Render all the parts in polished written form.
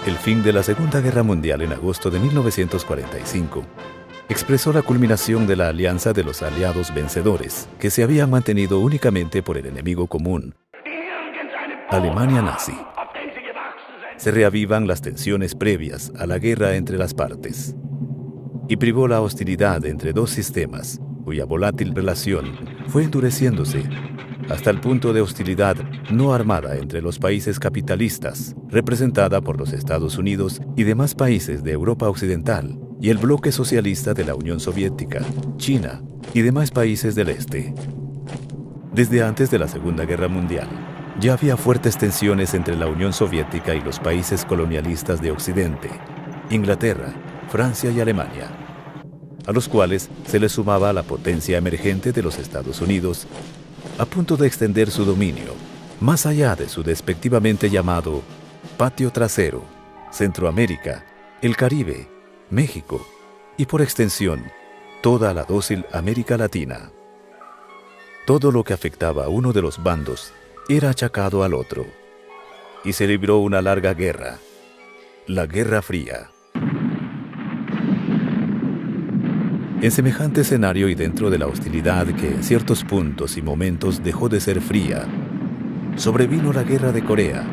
El fin de la Segunda Guerra Mundial en agosto de 1945 expresó la culminación de la alianza de los aliados vencedores, que se habían mantenido únicamente por el enemigo común, Alemania nazi. Se reavivan las tensiones previas a la guerra entre las partes y privó la hostilidad entre dos sistemas, cuya volátil relación fue endureciéndose hasta el punto de hostilidad no armada entre los países capitalistas, representada por los Estados Unidos y demás países de Europa Occidental, y el bloque socialista de la Unión Soviética, China y demás países del este. Desde antes de la Segunda Guerra Mundial, ya había fuertes tensiones entre la Unión Soviética y los países colonialistas de Occidente, Inglaterra, Francia y Alemania, a los cuales se les sumaba la potencia emergente de los Estados Unidos, a punto de extender su dominio más allá de su despectivamente llamado patio trasero, Centroamérica, el Caribe, México y por extensión toda la dócil América Latina. Todo lo que afectaba a uno de los bandos era achacado al otro, y se libró una larga guerra, la Guerra Fría. En semejante escenario y dentro de la hostilidad que en ciertos puntos y momentos dejó de ser fría, sobrevino la Guerra de Corea,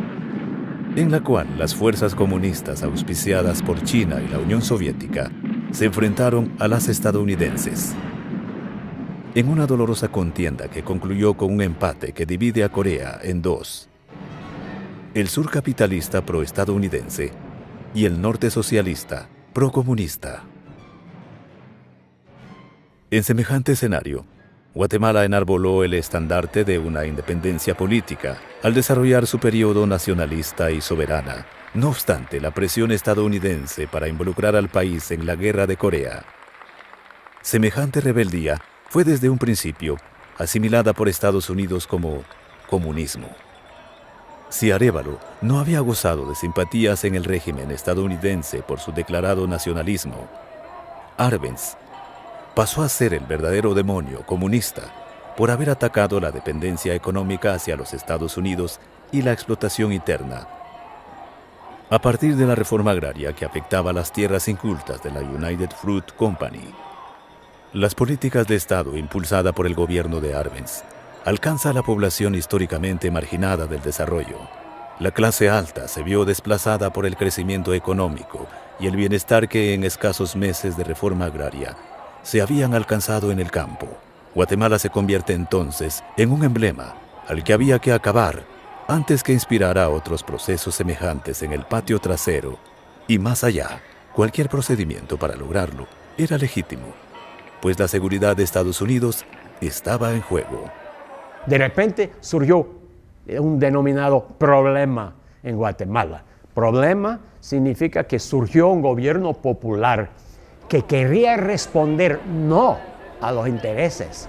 en la cual las fuerzas comunistas auspiciadas por China y la Unión Soviética se enfrentaron a las estadounidenses, en una dolorosa contienda que concluyó con un empate que divide a Corea en dos: el sur capitalista pro-estadounidense y el norte socialista pro-comunista. En semejante escenario, Guatemala enarboló el estandarte de una independencia política al desarrollar su periodo nacionalista y soberana. No obstante, la presión estadounidense para involucrar al país en la Guerra de Corea. Semejante rebeldía fue desde un principio asimilada por Estados Unidos como comunismo. Si Arévalo no había gozado de simpatías en el régimen estadounidense por su declarado nacionalismo, Arbenz pasó a ser el verdadero demonio comunista por haber atacado la dependencia económica hacia los Estados Unidos y la explotación interna. A partir de la reforma agraria que afectaba las tierras incultas de la United Fruit Company, las políticas de Estado impulsada por el gobierno de Arbenz alcanza a la población históricamente marginada del desarrollo. La clase alta se vio desplazada por el crecimiento económico y el bienestar que en escasos meses de reforma agraria se habían alcanzado en el campo. Guatemala se convierte entonces en un emblema al que había que acabar antes que inspirar a otros procesos semejantes en el patio trasero y más allá. Cualquier procedimiento para lograrlo era legítimo, pues la seguridad de Estados Unidos estaba en juego. De repente surgió un denominado problema en Guatemala. Problema significa que surgió un gobierno popular que quería responder no a los intereses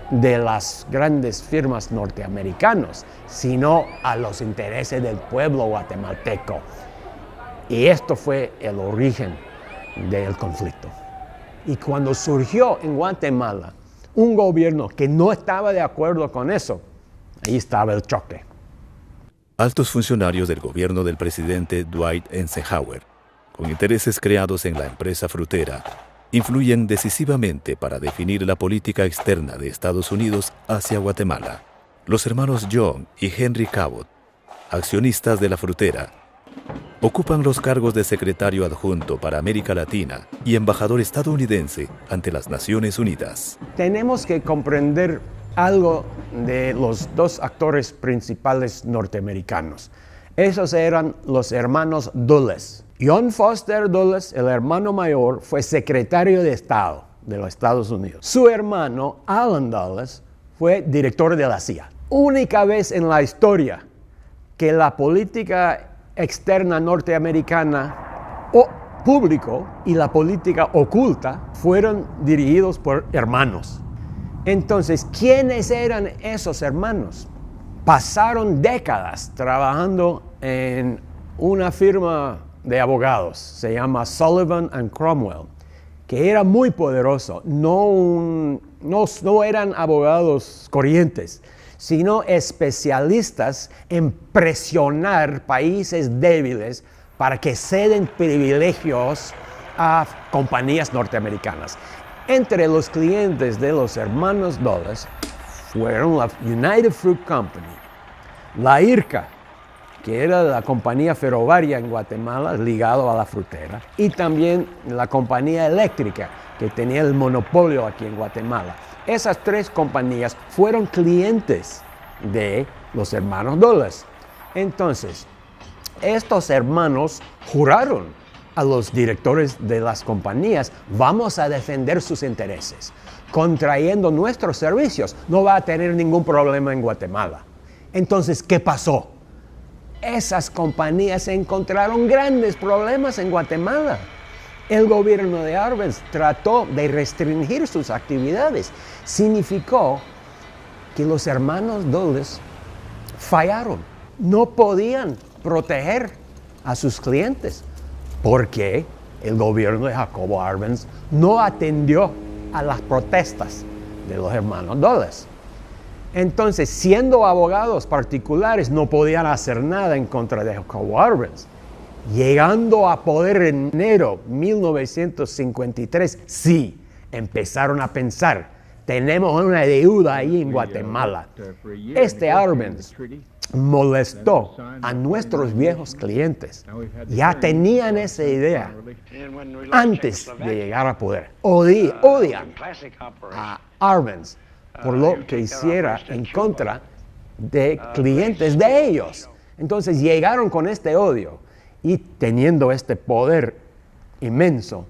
de las grandes firmas norteamericanas, sino a los intereses del pueblo guatemalteco. Y esto fue el origen del conflicto. Y cuando surgió en Guatemala un gobierno que no estaba de acuerdo con eso, ahí estaba el choque. Altos funcionarios del gobierno del presidente Dwight Eisenhower, con intereses creados en la empresa frutera, influyen decisivamente para definir la política externa de Estados Unidos hacia Guatemala. Los hermanos John y Henry Cabot, accionistas de la frutera, ocupan los cargos de secretario adjunto para América Latina y embajador estadounidense ante las Naciones Unidas. Tenemos que comprender algo de los dos actores principales norteamericanos. Esos eran los hermanos Dulles. John Foster Dulles, el hermano mayor, fue secretario de Estado de los Estados Unidos. Su hermano, Alan Dulles, fue director de la CIA. Única vez en la historia que la política externa norteamericana o público y la política oculta fueron dirigidos por hermanos. Entonces, ¿quiénes eran esos hermanos? Pasaron décadas trabajando en una firma de abogados, se llama Sullivan & Cromwell, que era muy poderoso. No eran abogados corrientes, sino especialistas en presionar países débiles para que ceden privilegios a compañías norteamericanas. Entre los clientes de los hermanos Dulles fueron la United Fruit Company, la IRCA, que era la compañía ferroviaria en Guatemala ligado a la frutera, y también la compañía eléctrica, que tenía el monopolio aquí en Guatemala. Esas tres compañías fueron clientes de los hermanos Dulles. Entonces, estos hermanos juraron a los directores de las compañías: vamos a defender sus intereses. Contrayendo nuestros servicios, no va a tener ningún problema en Guatemala. Entonces, ¿qué pasó? Esas compañías encontraron grandes problemas en Guatemala. El gobierno de Arbenz trató de restringir sus actividades. Significó que los hermanos Dulles fallaron. No podían proteger a sus clientes porque el gobierno de Jacobo Arbenz no atendió a las protestas de los hermanos Dulles. Entonces, siendo abogados particulares, no podían hacer nada en contra de Jacobo Arbenz. Llegando a poder en enero de 1953, sí, empezaron a pensar: tenemos una deuda ahí en Guatemala. Este Arbenz molestó a nuestros viejos clientes. Ya tenían esa idea antes de llegar a poder. Odian a Arbenz por lo que hiciera en contra de clientes de ellos. Entonces llegaron con este odio y teniendo este poder inmenso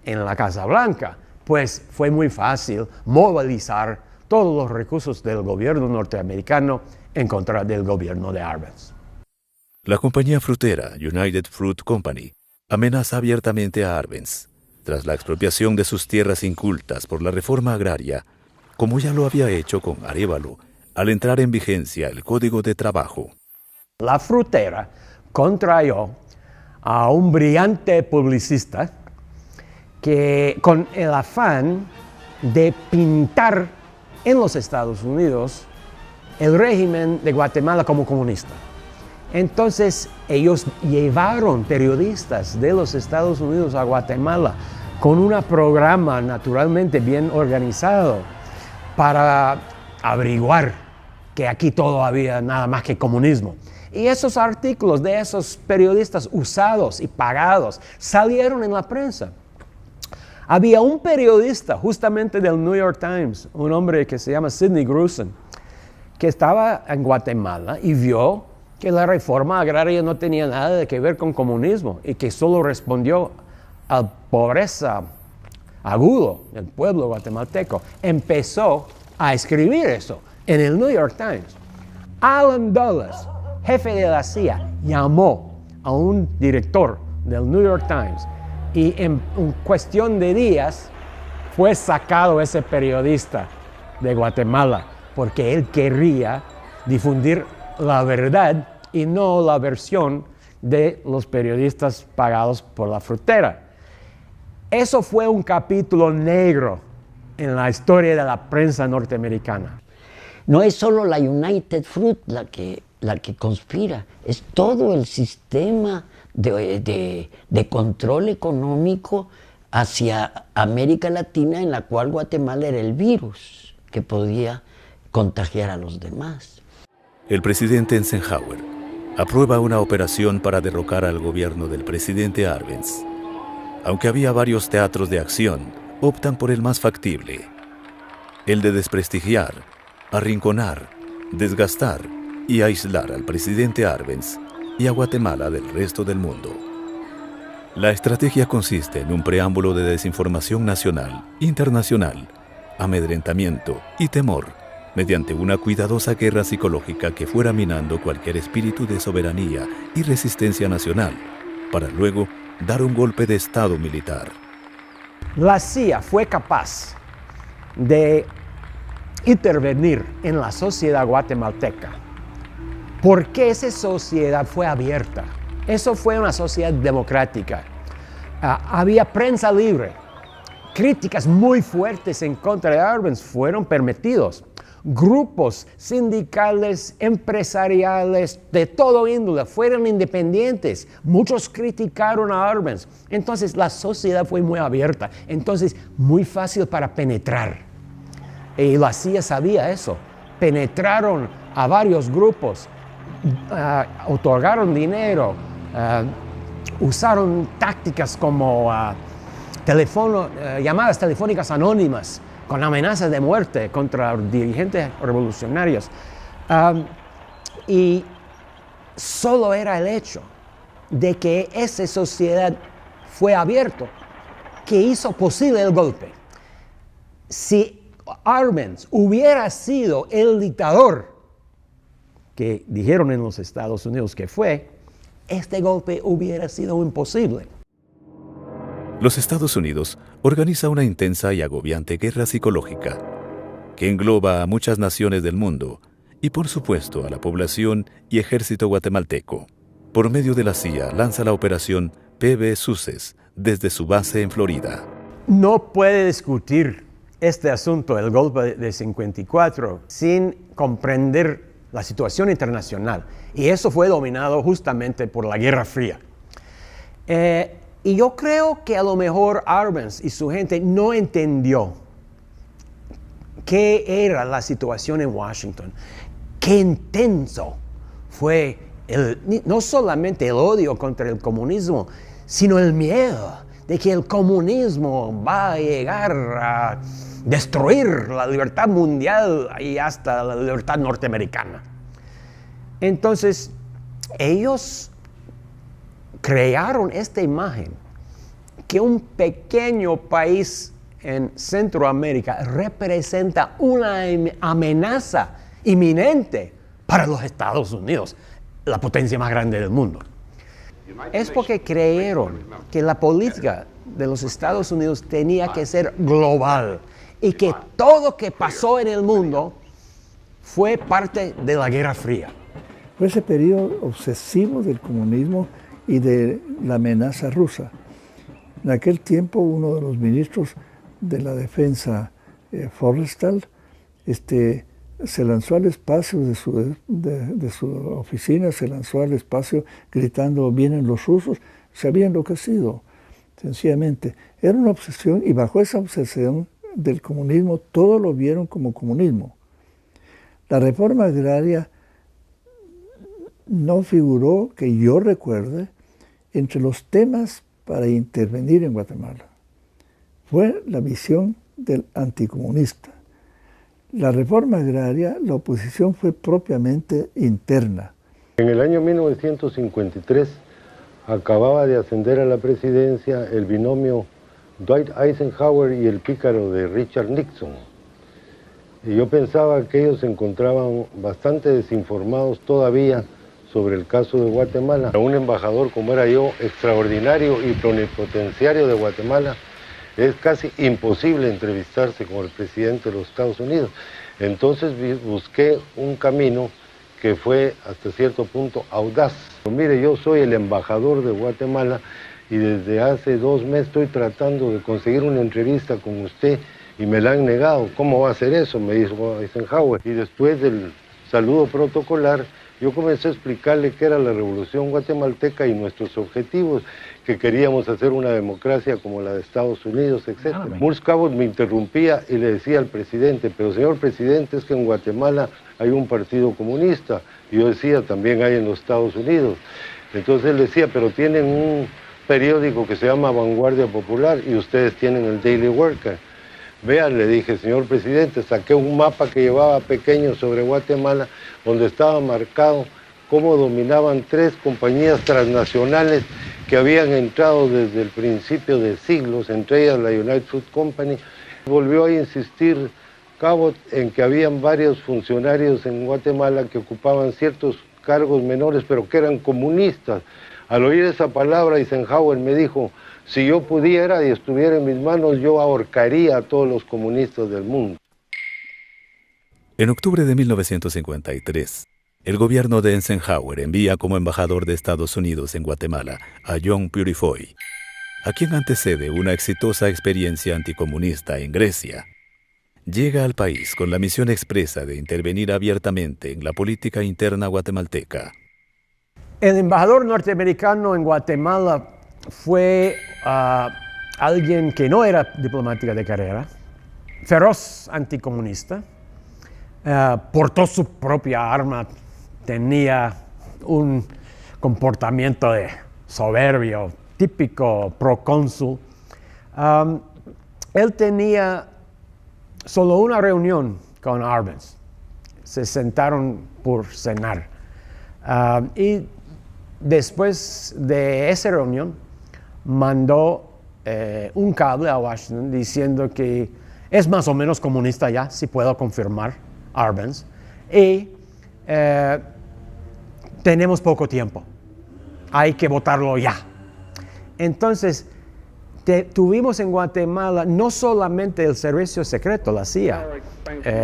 en la Casa Blanca, pues fue muy fácil movilizar todos los recursos del gobierno norteamericano en contra del gobierno de Arbenz. La compañía frutera United Fruit Company amenaza abiertamente a Arbenz tras la expropiación de sus tierras incultas por la reforma agraria, como ya lo había hecho con Arévalo al entrar en vigencia el Código de Trabajo. La frutera contrayó a un brillante publicista que, con el afán de pintar en los Estados Unidos el régimen de Guatemala como comunista. Entonces ellos llevaron periodistas de los Estados Unidos a Guatemala con un programa naturalmente bien organizado para averiguar que aquí todo había nada más que comunismo. Y esos artículos de esos periodistas usados y pagados salieron en la prensa. Había un periodista justamente del New York Times, un hombre que se llama Sidney Gruson, que estaba en Guatemala y vio que la reforma agraria no tenía nada que ver con comunismo y que solo respondió a la pobreza agudo del pueblo guatemalteco. Empezó a escribir eso en el New York Times. Allen Dulles, jefe de la CIA, llamó a un director del New York Times y en cuestión de días fue sacado ese periodista de Guatemala porque él quería difundir la verdad y no la versión de los periodistas pagados por la frutera. Eso fue un capítulo negro en la historia de la prensa norteamericana. No es solo la United Fruit la que conspira, es todo el sistema de control económico hacia América Latina, en la cual Guatemala era el virus que podía contagiar a los demás. El presidente Eisenhower aprueba una operación para derrocar al gobierno del presidente Arbenz. Aunque había varios teatros de acción, optan por el más factible, el de desprestigiar, arrinconar, desgastar y aislar al presidente Arbenz y a Guatemala del resto del mundo. La estrategia consiste en un preámbulo de desinformación nacional, internacional, amedrentamiento y temor, mediante una cuidadosa guerra psicológica que fuera minando cualquier espíritu de soberanía y resistencia nacional, para luego dar un golpe de Estado militar. La CIA fue capaz de intervenir en la sociedad guatemalteca porque esa sociedad fue abierta. Eso fue una sociedad democrática. Había prensa libre. Críticas muy fuertes en contra de Arbenz fueron permitidos. grupos sindicales, empresariales, de todo índole, fueron independientes. Muchos criticaron a Arbenz. Entonces la sociedad fue muy abierta. Entonces muy fácil para penetrar. Y la CIA sabía eso. Penetraron a varios grupos, otorgaron dinero, usaron tácticas como llamadas telefónicas anónimas con amenazas de muerte contra dirigentes revolucionarios. Y solo era el hecho de que esa sociedad fue abierta que hizo posible el golpe. Si Arbenz hubiera sido el dictador que dijeron en los Estados Unidos que fue, este golpe hubiera sido imposible. Los Estados Unidos organiza una intensa y agobiante guerra psicológica que engloba a muchas naciones del mundo y, por supuesto, a la población y ejército guatemalteco. Por medio de la CIA lanza la operación PB Suces desde su base en Florida. No puede discutir este asunto del golpe de 54 sin comprender la situación internacional. Y eso fue dominado justamente por la Guerra Fría. Y yo creo que a lo mejor Arbenz y su gente no entendió qué era la situación en Washington. Qué intenso fue no solamente el odio contra el comunismo, sino el miedo de que el comunismo va a llegar a destruir la libertad mundial y hasta la libertad norteamericana. Entonces, ellos crearon esta imagen que un pequeño país en Centroamérica representa una amenaza inminente para los Estados Unidos, la potencia más grande del mundo. Es porque creyeron que la política de los Estados Unidos tenía que ser global y que todo lo que pasó en el mundo fue parte de la Guerra Fría. Fue ese periodo obsesivo del comunismo y de la amenaza rusa. En aquel tiempo uno de los ministros de la defensa, Forrestal, se lanzó al espacio de su oficina, se lanzó al espacio gritando "vienen los rusos", se había enloquecido, sencillamente. Era una obsesión y bajo esa obsesión del comunismo todo lo vieron como comunismo. La reforma agraria no figuró, que yo recuerde, entre los temas para intervenir en Guatemala. Fue la visión del anticomunista. La reforma agraria, la oposición fue propiamente interna. En el año 1953 acababa de ascender a la presidencia el binomio Dwight Eisenhower y el pícaro de Richard Nixon. Y yo pensaba que ellos se encontraban bastante desinformados todavía sobre el caso de Guatemala. Un embajador como era yo, extraordinario y plenipotenciario de Guatemala, es casi imposible entrevistarse con el presidente de los Estados Unidos. Entonces busqué un camino que fue hasta cierto punto audaz. Mire, yo soy el embajador de Guatemala y desde hace 2 meses estoy tratando de conseguir una entrevista con usted y me la han negado. ¿Cómo va a hacer eso?, me dijo Eisenhower. Y después del saludo protocolar, yo comencé a explicarle qué era la revolución guatemalteca y nuestros objetivos, que queríamos hacer una democracia como la de Estados Unidos, etc. Moores Cabot me interrumpía y le decía al presidente: pero señor presidente, es que en Guatemala hay un partido comunista. Y yo decía: también hay en los Estados Unidos. Entonces él decía: pero tienen un periódico que se llama Vanguardia Popular y ustedes tienen el Daily Worker. Vean, le dije: señor presidente, saqué un mapa que llevaba pequeño sobre Guatemala, donde estaba marcado cómo dominaban 3 compañías transnacionales que habían entrado desde el principio de siglos, entre ellas la United Fruit Company. Volvió a insistir Cabot en que habían varios funcionarios en Guatemala que ocupaban ciertos cargos menores, pero que eran comunistas. Al oír esa palabra, Eisenhower me dijo: si yo pudiera y estuviera en mis manos, yo ahorcaría a todos los comunistas del mundo. En octubre de 1953, el gobierno de Eisenhower envía como embajador de Estados Unidos en Guatemala a John Purifoy, a quien antecede una exitosa experiencia anticomunista en Grecia. llega al país con la misión expresa de intervenir abiertamente en la política interna guatemalteca. El embajador norteamericano en Guatemala fue alguien que no era diplomática de carrera, feroz anticomunista, portó su propia arma, tenía un comportamiento de soberbio, típico procónsul. Él tenía solo una reunión con Arbenz. Se sentaron por cenar. Y después de esa reunión, mandó un cable a Washington diciendo que es más o menos comunista ya, si puedo confirmar, Arbenz. Y tenemos poco tiempo. Hay que votarlo ya. Entonces, tuvimos en Guatemala no solamente el servicio secreto, la CIA,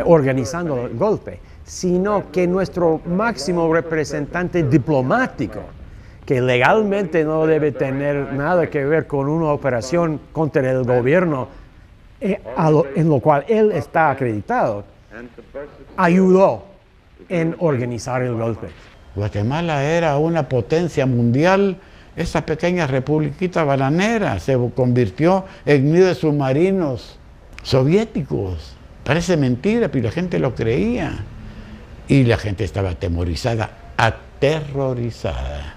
organizando el golpe, sino que nuestro máximo representante diplomático, que legalmente no debe tener nada que ver con una operación contra el gobierno en lo cual él está acreditado, ayudó en organizar el golpe. Guatemala era una potencia mundial. Esa pequeña republiquita bananera se convirtió en nido de submarinos soviéticos. Parece mentira, pero la gente lo creía. Y la gente estaba atemorizada, aterrorizada.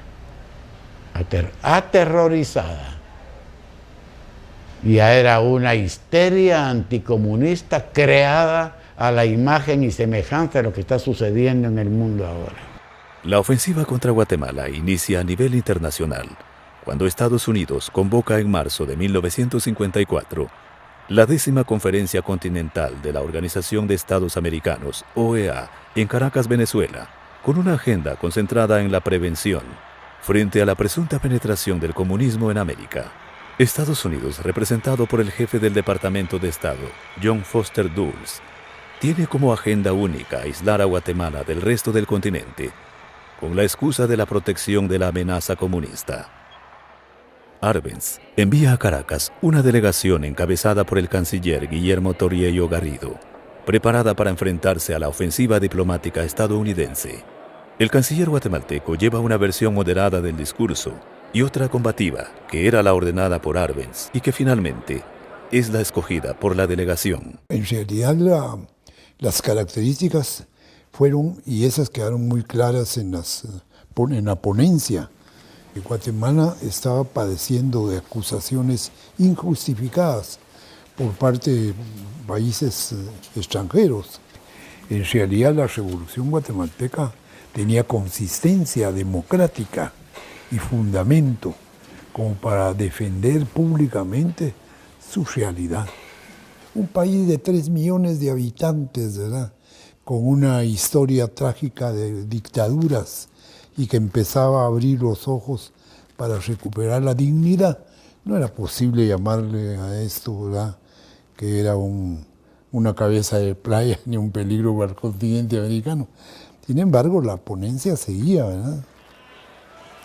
Aterrorizada. Ya era una histeria anticomunista creada a la imagen y semejanza de lo que está sucediendo en el mundo ahora. La ofensiva contra Guatemala inicia a nivel internacional, cuando Estados Unidos convoca en marzo de 1954 la 10ª Conferencia Continental de la Organización de Estados Americanos, OEA, en Caracas, Venezuela, con una agenda concentrada en la prevención frente a la presunta penetración del comunismo en América. Estados Unidos, representado por el jefe del Departamento de Estado, John Foster Dulles, tiene como agenda única aislar a Guatemala del resto del continente, con la excusa de la protección de la amenaza comunista. Arbenz envía a Caracas una delegación encabezada por el canciller Guillermo Toriello Garrido, preparada para enfrentarse a la ofensiva diplomática estadounidense. El canciller guatemalteco lleva una versión moderada del discurso y otra combativa, que era la ordenada por Arbenz y que finalmente es la escogida por la delegación. En realidad las características fueron, y esas quedaron muy claras en la ponencia, que Guatemala estaba padeciendo de acusaciones injustificadas por parte de países extranjeros. En realidad la revolución guatemalteca tenía consistencia democrática y fundamento como para defender públicamente su realidad. Un país de 3 millones de habitantes, ¿verdad?, con una historia trágica de dictaduras y que empezaba a abrir los ojos para recuperar la dignidad. No era posible llamarle a esto, ¿verdad?, que era una cabeza de playa ni un peligro para el continente americano. Sin embargo, la ponencia seguía, ¿verdad?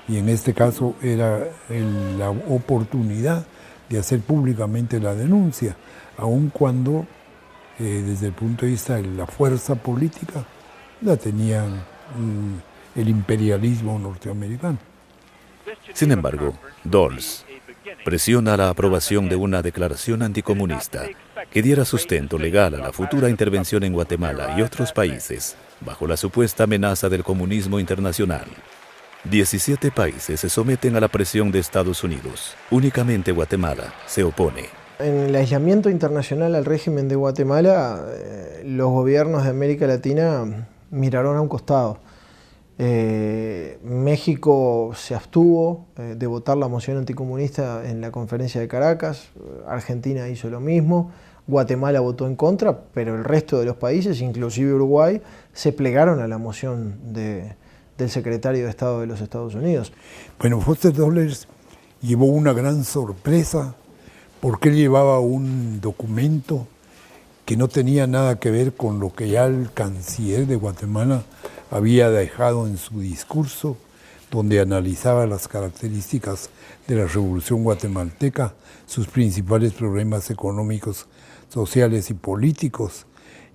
Y en este caso era la oportunidad de hacer públicamente la denuncia, aun cuando desde el punto de vista de la fuerza política la tenían el imperialismo norteamericano. Sin embargo, Dulles presiona la aprobación de una declaración anticomunista que diera sustento legal a la futura intervención en Guatemala y otros países bajo la supuesta amenaza del comunismo internacional. 17 países se someten a la presión de Estados Unidos. Únicamente Guatemala se opone. En el aislamiento internacional al régimen de Guatemala, los gobiernos de América Latina miraron a un costado. México se abstuvo de votar la moción anticomunista en la conferencia de Caracas, Argentina hizo lo mismo, Guatemala votó en contra, pero el resto de los países, inclusive Uruguay, se plegaron a la moción del secretario de Estado de los Estados Unidos. Bueno, Foster Dulles llevó una gran sorpresa porque él llevaba un documento que no tenía nada que ver con lo que ya el canciller de Guatemala había dejado en su discurso, donde analizaba las características de la revolución guatemalteca, sus principales problemas económicos, sociales y políticos,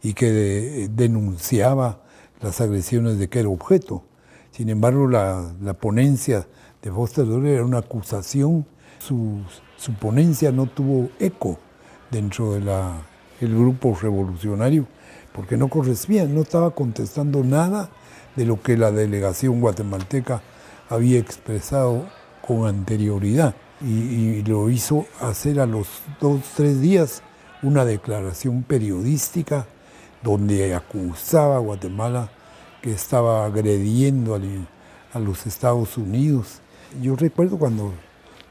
y que denunciaba las agresiones de que era objeto. Sin embargo, la ponencia de Foster Dulles era una acusación. Su ponencia no tuvo eco dentro del grupo revolucionario, porque no correspondía, no estaba contestando nada de lo que la delegación guatemalteca había expresado con anterioridad. Y lo hizo hacer a los 2-3 días una declaración periodística donde acusaba a Guatemala que estaba agrediendo a los Estados Unidos. Yo recuerdo cuando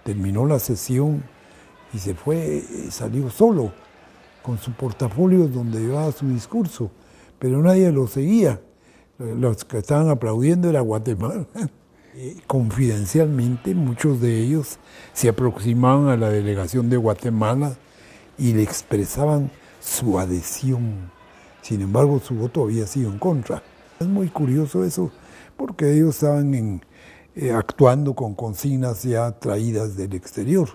terminó la sesión y se fue, salió solo con su portafolio donde llevaba su discurso, pero nadie lo seguía. Los que estaban aplaudiendo era Guatemala. Confidencialmente, muchos de ellos se aproximaban a la delegación de Guatemala y le expresaban su adhesión. Sin embargo, su voto había sido en contra. Es muy curioso eso, porque ellos estaban actuando con consignas ya traídas del exterior.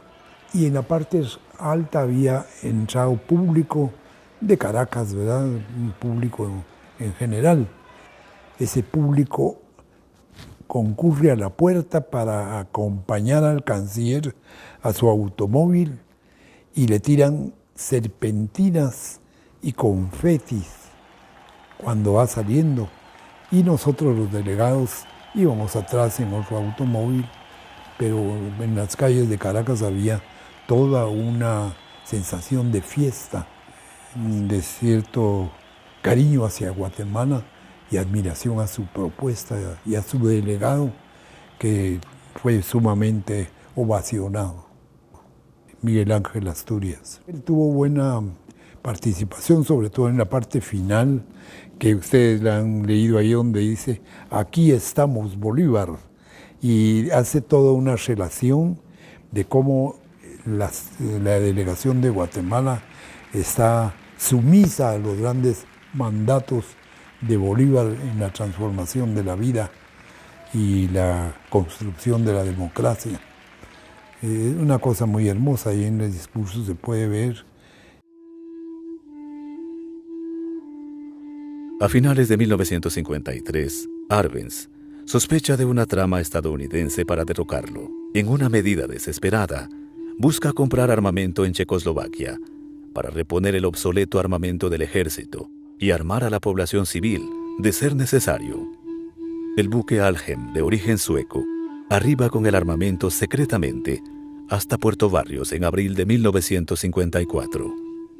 Y en la parte alta había entrado público de Caracas, ¿verdad? Un público en general. Ese público concurre a la puerta para acompañar al canciller a su automóvil y le tiran serpentinas y confetis cuando va saliendo. Y nosotros los delegados íbamos atrás en otro automóvil, pero en las calles de Caracas había toda una sensación de fiesta, de cierto cariño hacia Guatemala y admiración a su propuesta y a su delegado, que fue sumamente ovacionado, Miguel Ángel Asturias. Él tuvo buena participación, sobre todo en la parte final, que ustedes la han leído ahí, donde dice, aquí estamos Bolívar, y hace toda una relación de cómo la delegación de Guatemala está sumisa a los grandes mandatos de Bolívar en la transformación de la vida y la construcción de la democracia. Una cosa muy hermosa, ahí en el discurso se puede ver. A finales de 1953, Arbenz sospecha de una trama estadounidense para derrocarlo. En una medida desesperada, busca comprar armamento en Checoslovaquia para reponer el obsoleto armamento del ejército y armar a la población civil, de ser necesario. El buque Alhem, de origen sueco, arriba con el armamento secretamente hasta Puerto Barrios en abril de 1954.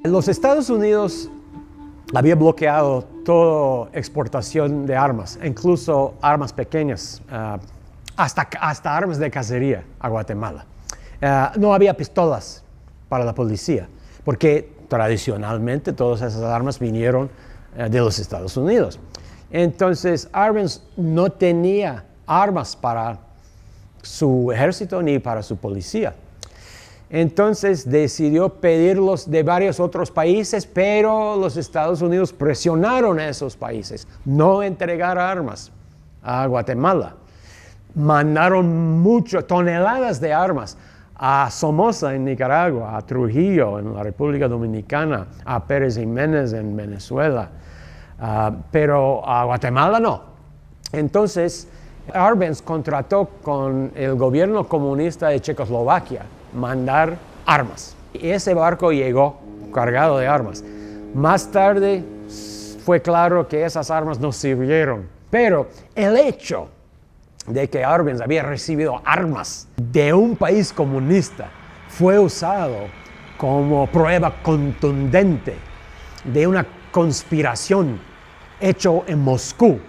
Los Estados Unidos había bloqueado toda exportación de armas, incluso armas pequeñas, hasta armas de cacería a Guatemala. No había pistolas para la policía, porque tradicionalmente todas esas armas vinieron de los Estados Unidos. Entonces, Arbenz no tenía armas para su ejército ni para su policía. Entonces decidió pedirlos de varios otros países, pero los Estados Unidos presionaron a esos países no entregar armas a Guatemala. Mandaron toneladas de armas a Somoza en Nicaragua, a Trujillo en la República Dominicana, a Pérez Jiménez en Venezuela, pero a Guatemala no. Entonces, Arbenz contrató con el gobierno comunista de Checoslovaquia mandar armas. Y ese barco llegó cargado de armas. Más tarde fue claro que esas armas no sirvieron, pero el hecho de que Arbenz había recibido armas de un país comunista fue usado como prueba contundente de una conspiración hecha en Moscú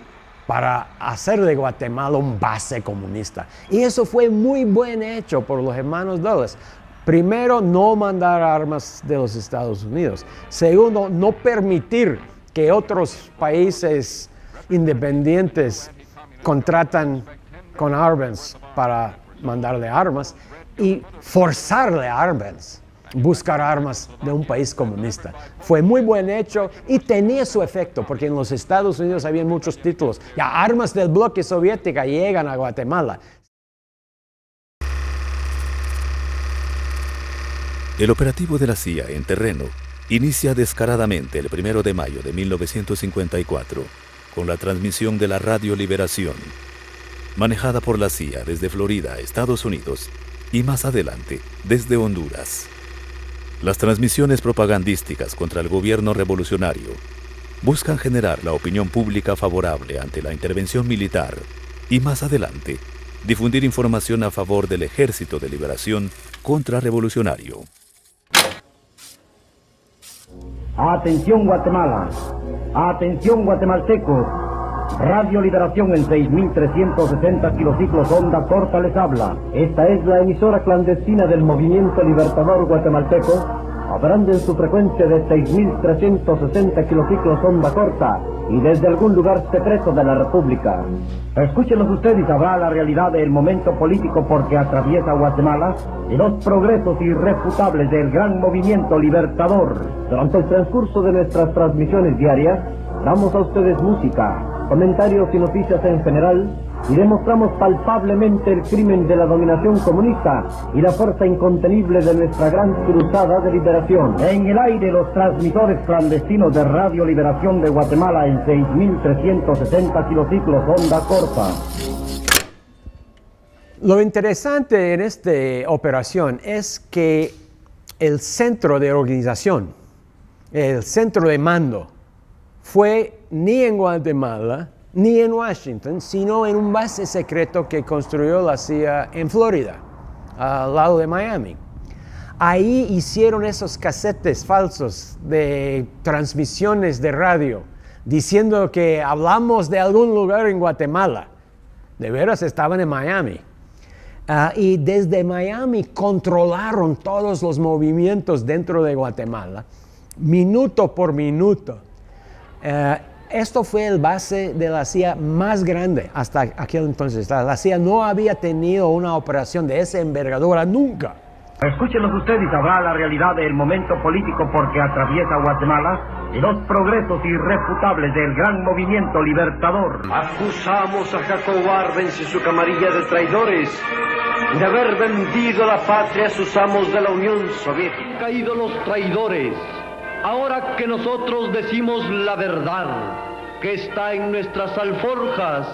para hacer de Guatemala un base comunista. Y eso fue muy buen hecho por los hermanos Dulles. Primero, no mandar armas de los Estados Unidos. Segundo, no permitir que otros países independientes contratan con Arbenz para mandarle armas y forzarle a Arbenz buscar armas de un país comunista. Fue muy buen hecho y tenía su efecto, porque en los Estados Unidos había muchos títulos. Ya armas del bloque soviético llegan a Guatemala. El operativo de la CIA en terreno inicia descaradamente el 1 de mayo de 1954 con la transmisión de la Radio Liberación, manejada por la CIA desde Florida, Estados Unidos, y más adelante desde Honduras. Las transmisiones propagandísticas contra el gobierno revolucionario buscan generar la opinión pública favorable ante la intervención militar y más adelante difundir información a favor del Ejército de Liberación contrarrevolucionario. Atención Guatemala, atención guatemaltecos, Radio Liberación en 6.360 kilociclos onda corta les habla. Esta es la emisora clandestina del Movimiento Libertador Guatemalteco, operando en su frecuencia de 6.360 kilociclos onda corta y desde algún lugar secreto de la República. Escúchenos ustedes y sabrá la realidad del momento político porque atraviesa Guatemala y los progresos irrefutables del gran movimiento libertador. Durante el transcurso de nuestras transmisiones diarias, damos a ustedes música, comentarios y noticias en general, y demostramos palpablemente el crimen de la dominación comunista y la fuerza incontenible de nuestra gran cruzada de liberación. En el aire, los transmisores clandestinos de Radio Liberación de Guatemala en 6.360 kilociclos onda corta. Lo interesante en esta operación es que el centro de organización, el centro de mando, fue ni en Guatemala ni en Washington, sino en un base secreto que construyó la CIA en Florida, al lado de Miami. Ahí hicieron esos casetes falsos de transmisiones de radio, diciendo que hablamos de algún lugar en Guatemala. De veras estaban en Miami. Y desde Miami controlaron todos los movimientos dentro de Guatemala, minuto por minuto. Esto fue el base de la CIA más grande hasta aquel entonces. La CIA no había tenido una operación de esa envergadura nunca. Escúchenos ustedes y sabrá la realidad del momento político porque atraviesa Guatemala y los progresos irrefutables del gran movimiento libertador. Acusamos a Jacobo Arbenz y su camarilla de traidores de haber vendido la patria a sus amos de la Unión Soviética. Caído los traidores. Ahora que nosotros decimos la verdad que está en nuestras alforjas,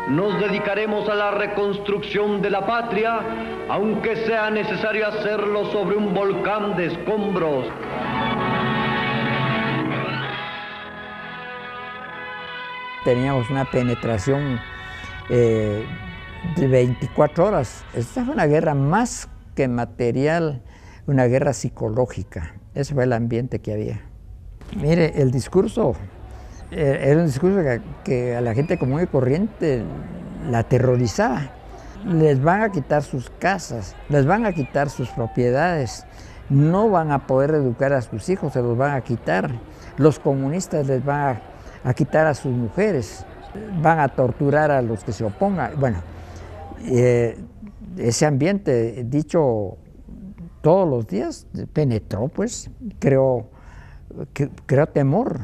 nos dedicaremos a la reconstrucción de la patria, aunque sea necesario hacerlo sobre un volcán de escombros. Teníamos una penetración de 24 horas. Esta fue una guerra más que material, una guerra psicológica. Ese fue el ambiente que había. Mire, el discurso era un discurso que a la gente común y corriente la aterrorizaba. Les van a quitar sus casas, les van a quitar sus propiedades, no van a poder educar a sus hijos, se los van a quitar. Los comunistas les van a quitar a sus mujeres, van a torturar a los que se opongan. Bueno, ese ambiente, dicho todos los días, penetró, pues, creó temor.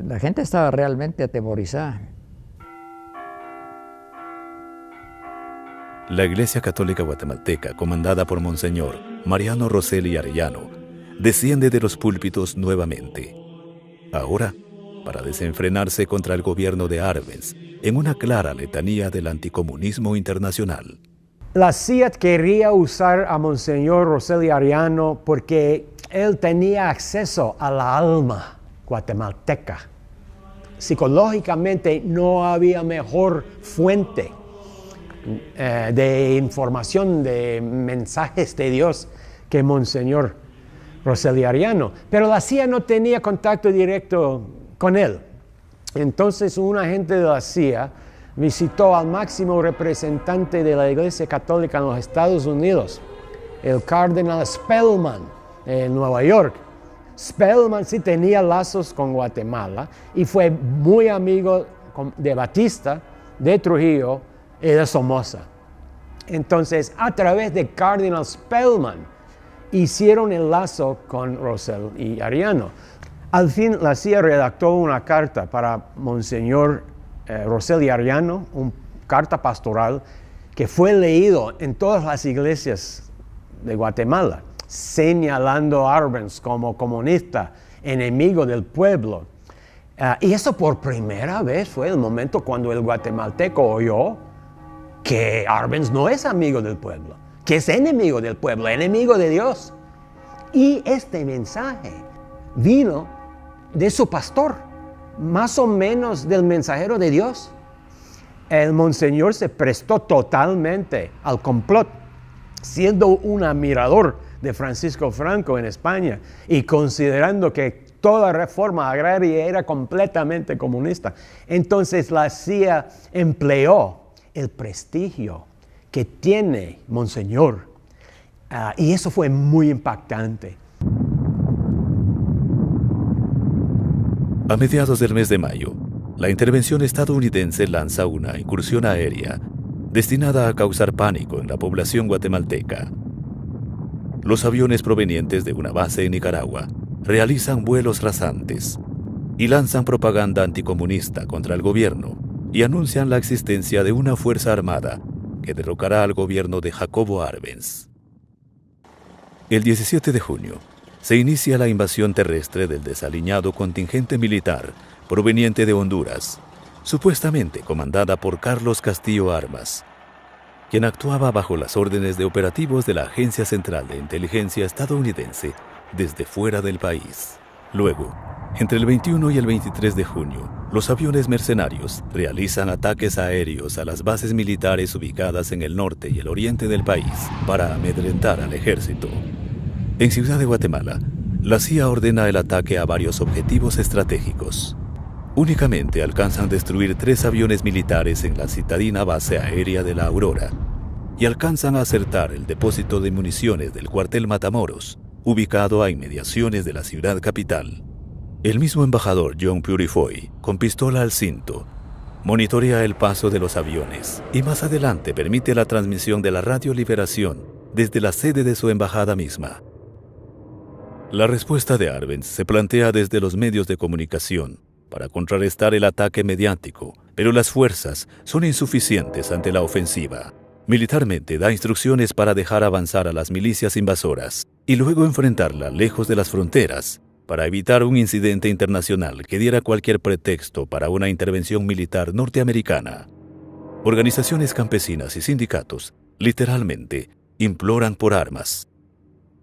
La gente estaba realmente atemorizada. La Iglesia Católica Guatemalteca, comandada por Monseñor Mariano Rosselli Arellano, desciende de los púlpitos nuevamente. Ahora, para desenfrenarse contra el gobierno de Arbenz, en una clara letanía del anticomunismo internacional. La CIA quería usar a Monseñor Rosselli Arellano porque él tenía acceso a la alma guatemalteca. Psicológicamente no había mejor fuente de información, de mensajes de Dios que Monseñor Rosselli Arellano. Pero la CIA no tenía contacto directo con él. Entonces un agente de la CIA visitó al máximo representante de la Iglesia Católica en los Estados Unidos, el cardenal Spellman, en Nueva York. Spellman sí tenía lazos con Guatemala y fue muy amigo de Batista, de Trujillo y de Somoza. Entonces, a través de cardenal Spellman, hicieron el lazo con Rosselli Arellano. Al fin, la CIA redactó una carta para Monseñor Rosselli Arellano, una carta pastoral que fue leído en todas las iglesias de Guatemala. señalando a Arbenz como comunista, enemigo del pueblo. Y eso por primera vez fue el momento cuando el guatemalteco oyó que Arbenz no es amigo del pueblo, que es enemigo del pueblo, enemigo de Dios. Y este mensaje vino de su pastor, más o menos del mensajero de Dios. El monseñor se prestó totalmente al complot, siendo un admirador de Francisco Franco en España y considerando que toda reforma agraria era completamente comunista. Entonces la CIA empleó el prestigio que tiene Monseñor y eso fue muy impactante. A mediados del mes de mayo, la intervención estadounidense lanza una incursión aérea destinada a causar pánico en la población guatemalteca. Los aviones provenientes de una base en Nicaragua realizan vuelos rasantes y lanzan propaganda anticomunista contra el gobierno y anuncian la existencia de una fuerza armada que derrocará al gobierno de Jacobo Arbenz. El 17 de junio se inicia la invasión terrestre del desaliñado contingente militar proveniente de Honduras, supuestamente comandada por Carlos Castillo Armas, quien actuaba bajo las órdenes de operativos de la Agencia Central de Inteligencia estadounidense desde fuera del país. Luego, entre el 21 y el 23 de junio, los aviones mercenarios realizan ataques aéreos a las bases militares ubicadas en el norte y el oriente del país para amedrentar al ejército. En Ciudad de Guatemala, la CIA ordena el ataque a varios objetivos estratégicos. Únicamente alcanzan destruir 3 aviones militares en la citadina base aérea de La Aurora y alcanzan a acertar el depósito de municiones del cuartel Matamoros, ubicado a inmediaciones de la ciudad capital. El mismo embajador John Purifoy, con pistola al cinto, monitorea el paso de los aviones y más adelante permite la transmisión de la Radio Liberación desde la sede de su embajada misma. La respuesta de Arbenz se plantea desde los medios de comunicación para contrarrestar el ataque mediático, pero las fuerzas son insuficientes ante la ofensiva. Militarmente da instrucciones para dejar avanzar a las milicias invasoras y luego enfrentarla lejos de las fronteras para evitar un incidente internacional que diera cualquier pretexto para una intervención militar norteamericana. Organizaciones campesinas y sindicatos, literalmente, imploran por armas.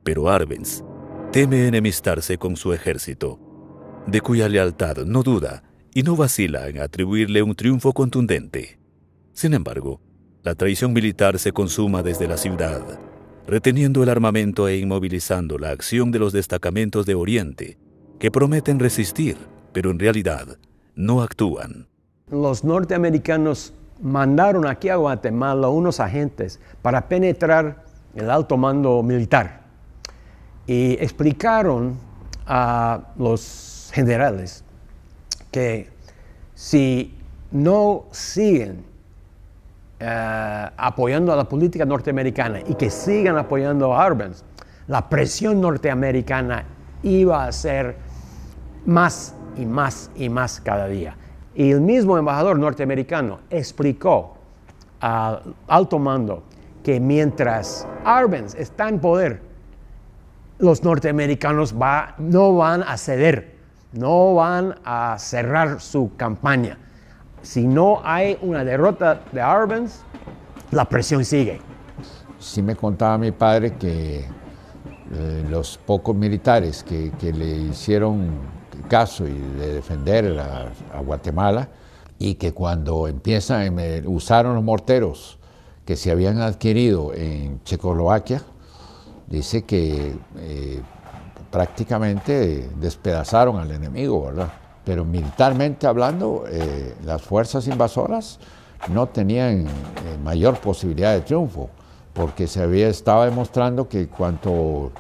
Pero Arbenz teme enemistarse con su ejército, de cuya lealtad no duda y no vacila en atribuirle un triunfo contundente. Sin embargo, la traición militar se consuma desde la ciudad, reteniendo el armamento e inmovilizando la acción de los destacamentos de Oriente, que prometen resistir, pero en realidad no actúan. Los norteamericanos mandaron aquí a Guatemala unos agentes para penetrar el alto mando militar y explicaron a los generales que si no siguen apoyando a la política norteamericana y que sigan apoyando a Arbenz, la presión norteamericana iba a ser más y más y más cada día. Y el mismo embajador norteamericano explicó al alto mando que mientras Arbenz está en poder, los norteamericanos no van a ceder, no van a cerrar su campaña. Si no hay una derrota de Arbenz, la presión sigue. Sí me contaba mi padre que los pocos militares que le hicieron caso y de defender a Guatemala, y que cuando usaron los morteros que se habían adquirido en Checoslovaquia, dice que prácticamente despedazaron al enemigo, ¿verdad? Pero militarmente hablando, las fuerzas invasoras no tenían mayor posibilidad de triunfo, porque estaba demostrando que cuando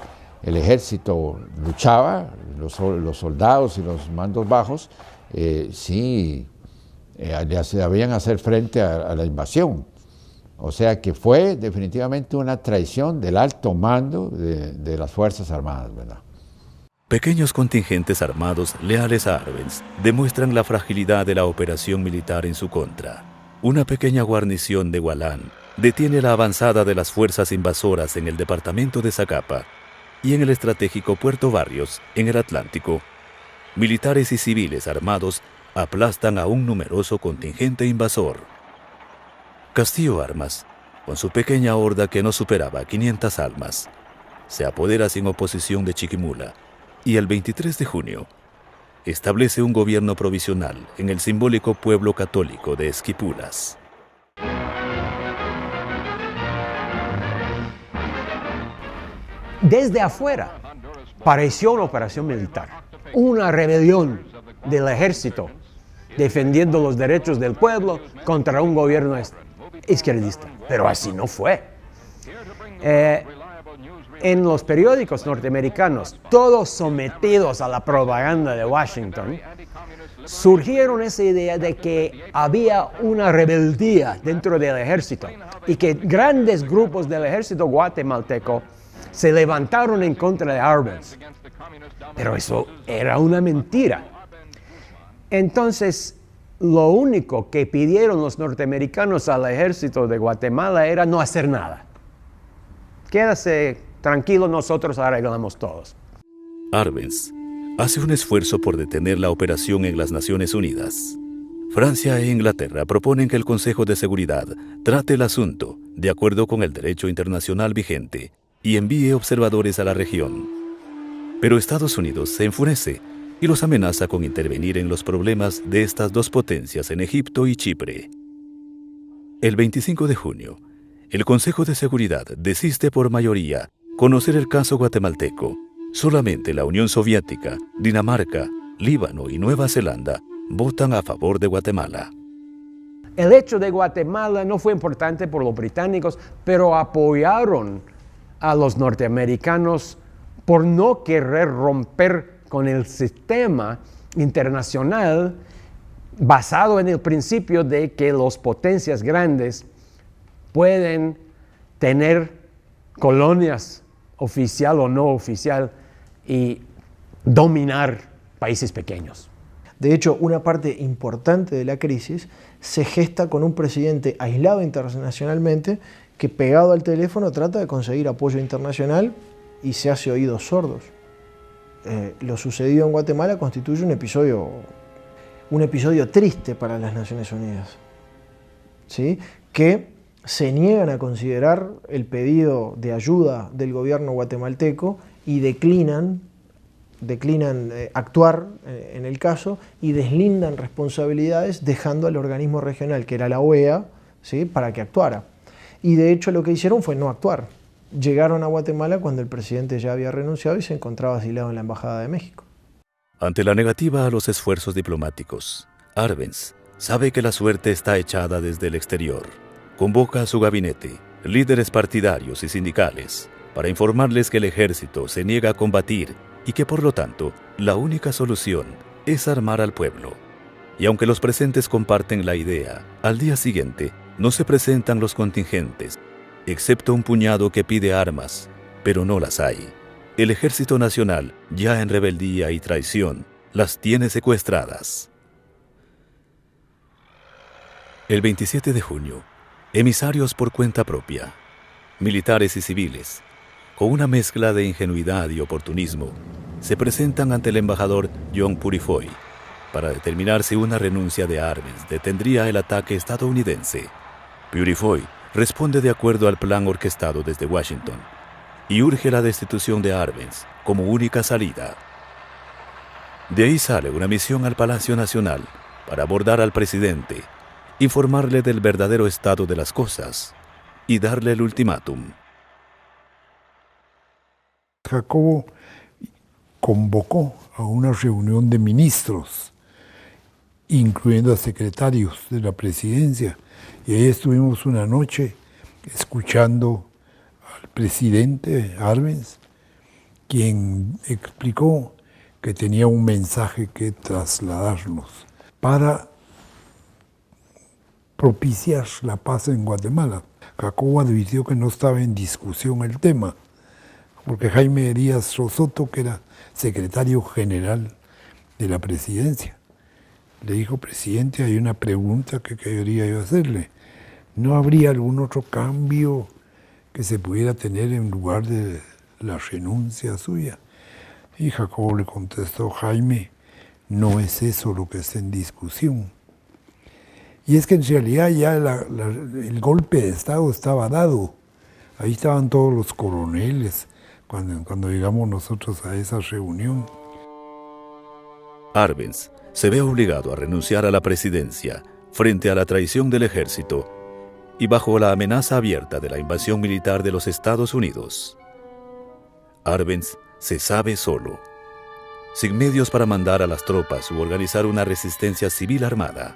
el ejército luchaba, los soldados y los mandos bajos, sí sabían hacer frente a la invasión. O sea que fue definitivamente una traición del alto mando de las Fuerzas Armadas, ¿verdad? Pequeños contingentes armados leales a Arbenz demuestran la fragilidad de la operación militar en su contra. Una pequeña guarnición de Hualán detiene la avanzada de las fuerzas invasoras en el departamento de Zacapa y en el estratégico Puerto Barrios, en el Atlántico, militares y civiles armados aplastan a un numeroso contingente invasor. Castillo Armas, con su pequeña horda que no superaba 500 almas, se apodera sin oposición de Chiquimula y el 23 de junio establece un gobierno provisional en el simbólico pueblo católico de Esquipulas. Desde afuera pareció una operación militar, una rebelión del ejército defendiendo los derechos del pueblo contra un gobierno izquierdista, pero así no fue. En los periódicos norteamericanos, todos sometidos a la propaganda de Washington, surgieron esa idea de que había una rebeldía dentro del ejército y que grandes grupos del ejército guatemalteco se levantaron en contra de Arbenz. Pero eso era una mentira. Entonces, lo único que pidieron los norteamericanos al ejército de Guatemala era no hacer nada. Quédase tranquilo, nosotros arreglamos todos. Arbenz hace un esfuerzo por detener la operación en las Naciones Unidas. Francia e Inglaterra proponen que el Consejo de Seguridad trate el asunto de acuerdo con el derecho internacional vigente y envíe observadores a la región. Pero Estados Unidos se enfurece y los amenaza con intervenir en los problemas de estas dos potencias en Egipto y Chipre. El 25 de junio, el Consejo de Seguridad desiste por mayoría conocer el caso guatemalteco. Solamente la Unión Soviética, Dinamarca, Líbano y Nueva Zelanda votan a favor de Guatemala. El hecho de Guatemala no fue importante por los británicos, pero apoyaron a los norteamericanos por no querer romper con el sistema internacional basado en el principio de que las potencias grandes pueden tener colonias oficial o no oficial y dominar países pequeños. De hecho, una parte importante de la crisis se gesta con un presidente aislado internacionalmente que, pegado al teléfono, trata de conseguir apoyo internacional y se hace oídos sordos. Lo sucedido en Guatemala constituye un episodio triste para las Naciones Unidas, ¿sí? Que se niegan a considerar el pedido de ayuda del gobierno guatemalteco y declinan actuar en el caso y deslindan responsabilidades dejando al organismo regional, que era la OEA, ¿sí?, para que actuara. Y de hecho lo que hicieron fue no actuar. Llegaron a Guatemala cuando el presidente ya había renunciado y se encontraba asilado en la Embajada de México. Ante la negativa a los esfuerzos diplomáticos, Arbenz sabe que la suerte está echada desde el exterior. Convoca a su gabinete, líderes partidarios y sindicales, para informarles que el ejército se niega a combatir y que por lo tanto la única solución es armar al pueblo. Y aunque los presentes comparten la idea, al día siguiente no se presentan los contingentes, excepto un puñado que pide armas, pero no las hay. El Ejército Nacional, ya en rebeldía y traición, las tiene secuestradas. El 27 de junio, emisarios por cuenta propia, militares y civiles, con una mezcla de ingenuidad y oportunismo, se presentan ante el embajador John Purifoy para determinar si una renuncia de Arbenz detendría el ataque estadounidense. Purifoy responde de acuerdo al plan orquestado desde Washington y urge la destitución de Arbenz como única salida. De ahí sale una misión al Palacio Nacional para abordar al presidente, informarle del verdadero estado de las cosas y darle el ultimátum. Jacobo convocó a una reunión de ministros, incluyendo a secretarios de la presidencia, y ahí estuvimos una noche escuchando al presidente Arbenz, quien explicó que tenía un mensaje que trasladarnos para propiciar la paz en Guatemala. Jacobo advirtió que no estaba en discusión el tema, porque Jaime Díaz Rosoto, que era secretario general de la presidencia, le dijo: presidente, hay una pregunta que quería yo hacerle. ¿No habría algún otro cambio que se pudiera tener en lugar de la renuncia suya. Y Jacobo le contestó, Jaime, no es eso lo que está en discusión. Y es que en realidad ya el golpe de Estado estaba dado. Ahí estaban todos los coroneles cuando llegamos nosotros a esa reunión. Arbenz se ve obligado a renunciar a la presidencia frente a la traición del ejército y bajo la amenaza abierta de la invasión militar de los Estados Unidos. Arbenz se sabe solo, sin medios para mandar a las tropas u organizar una resistencia civil armada.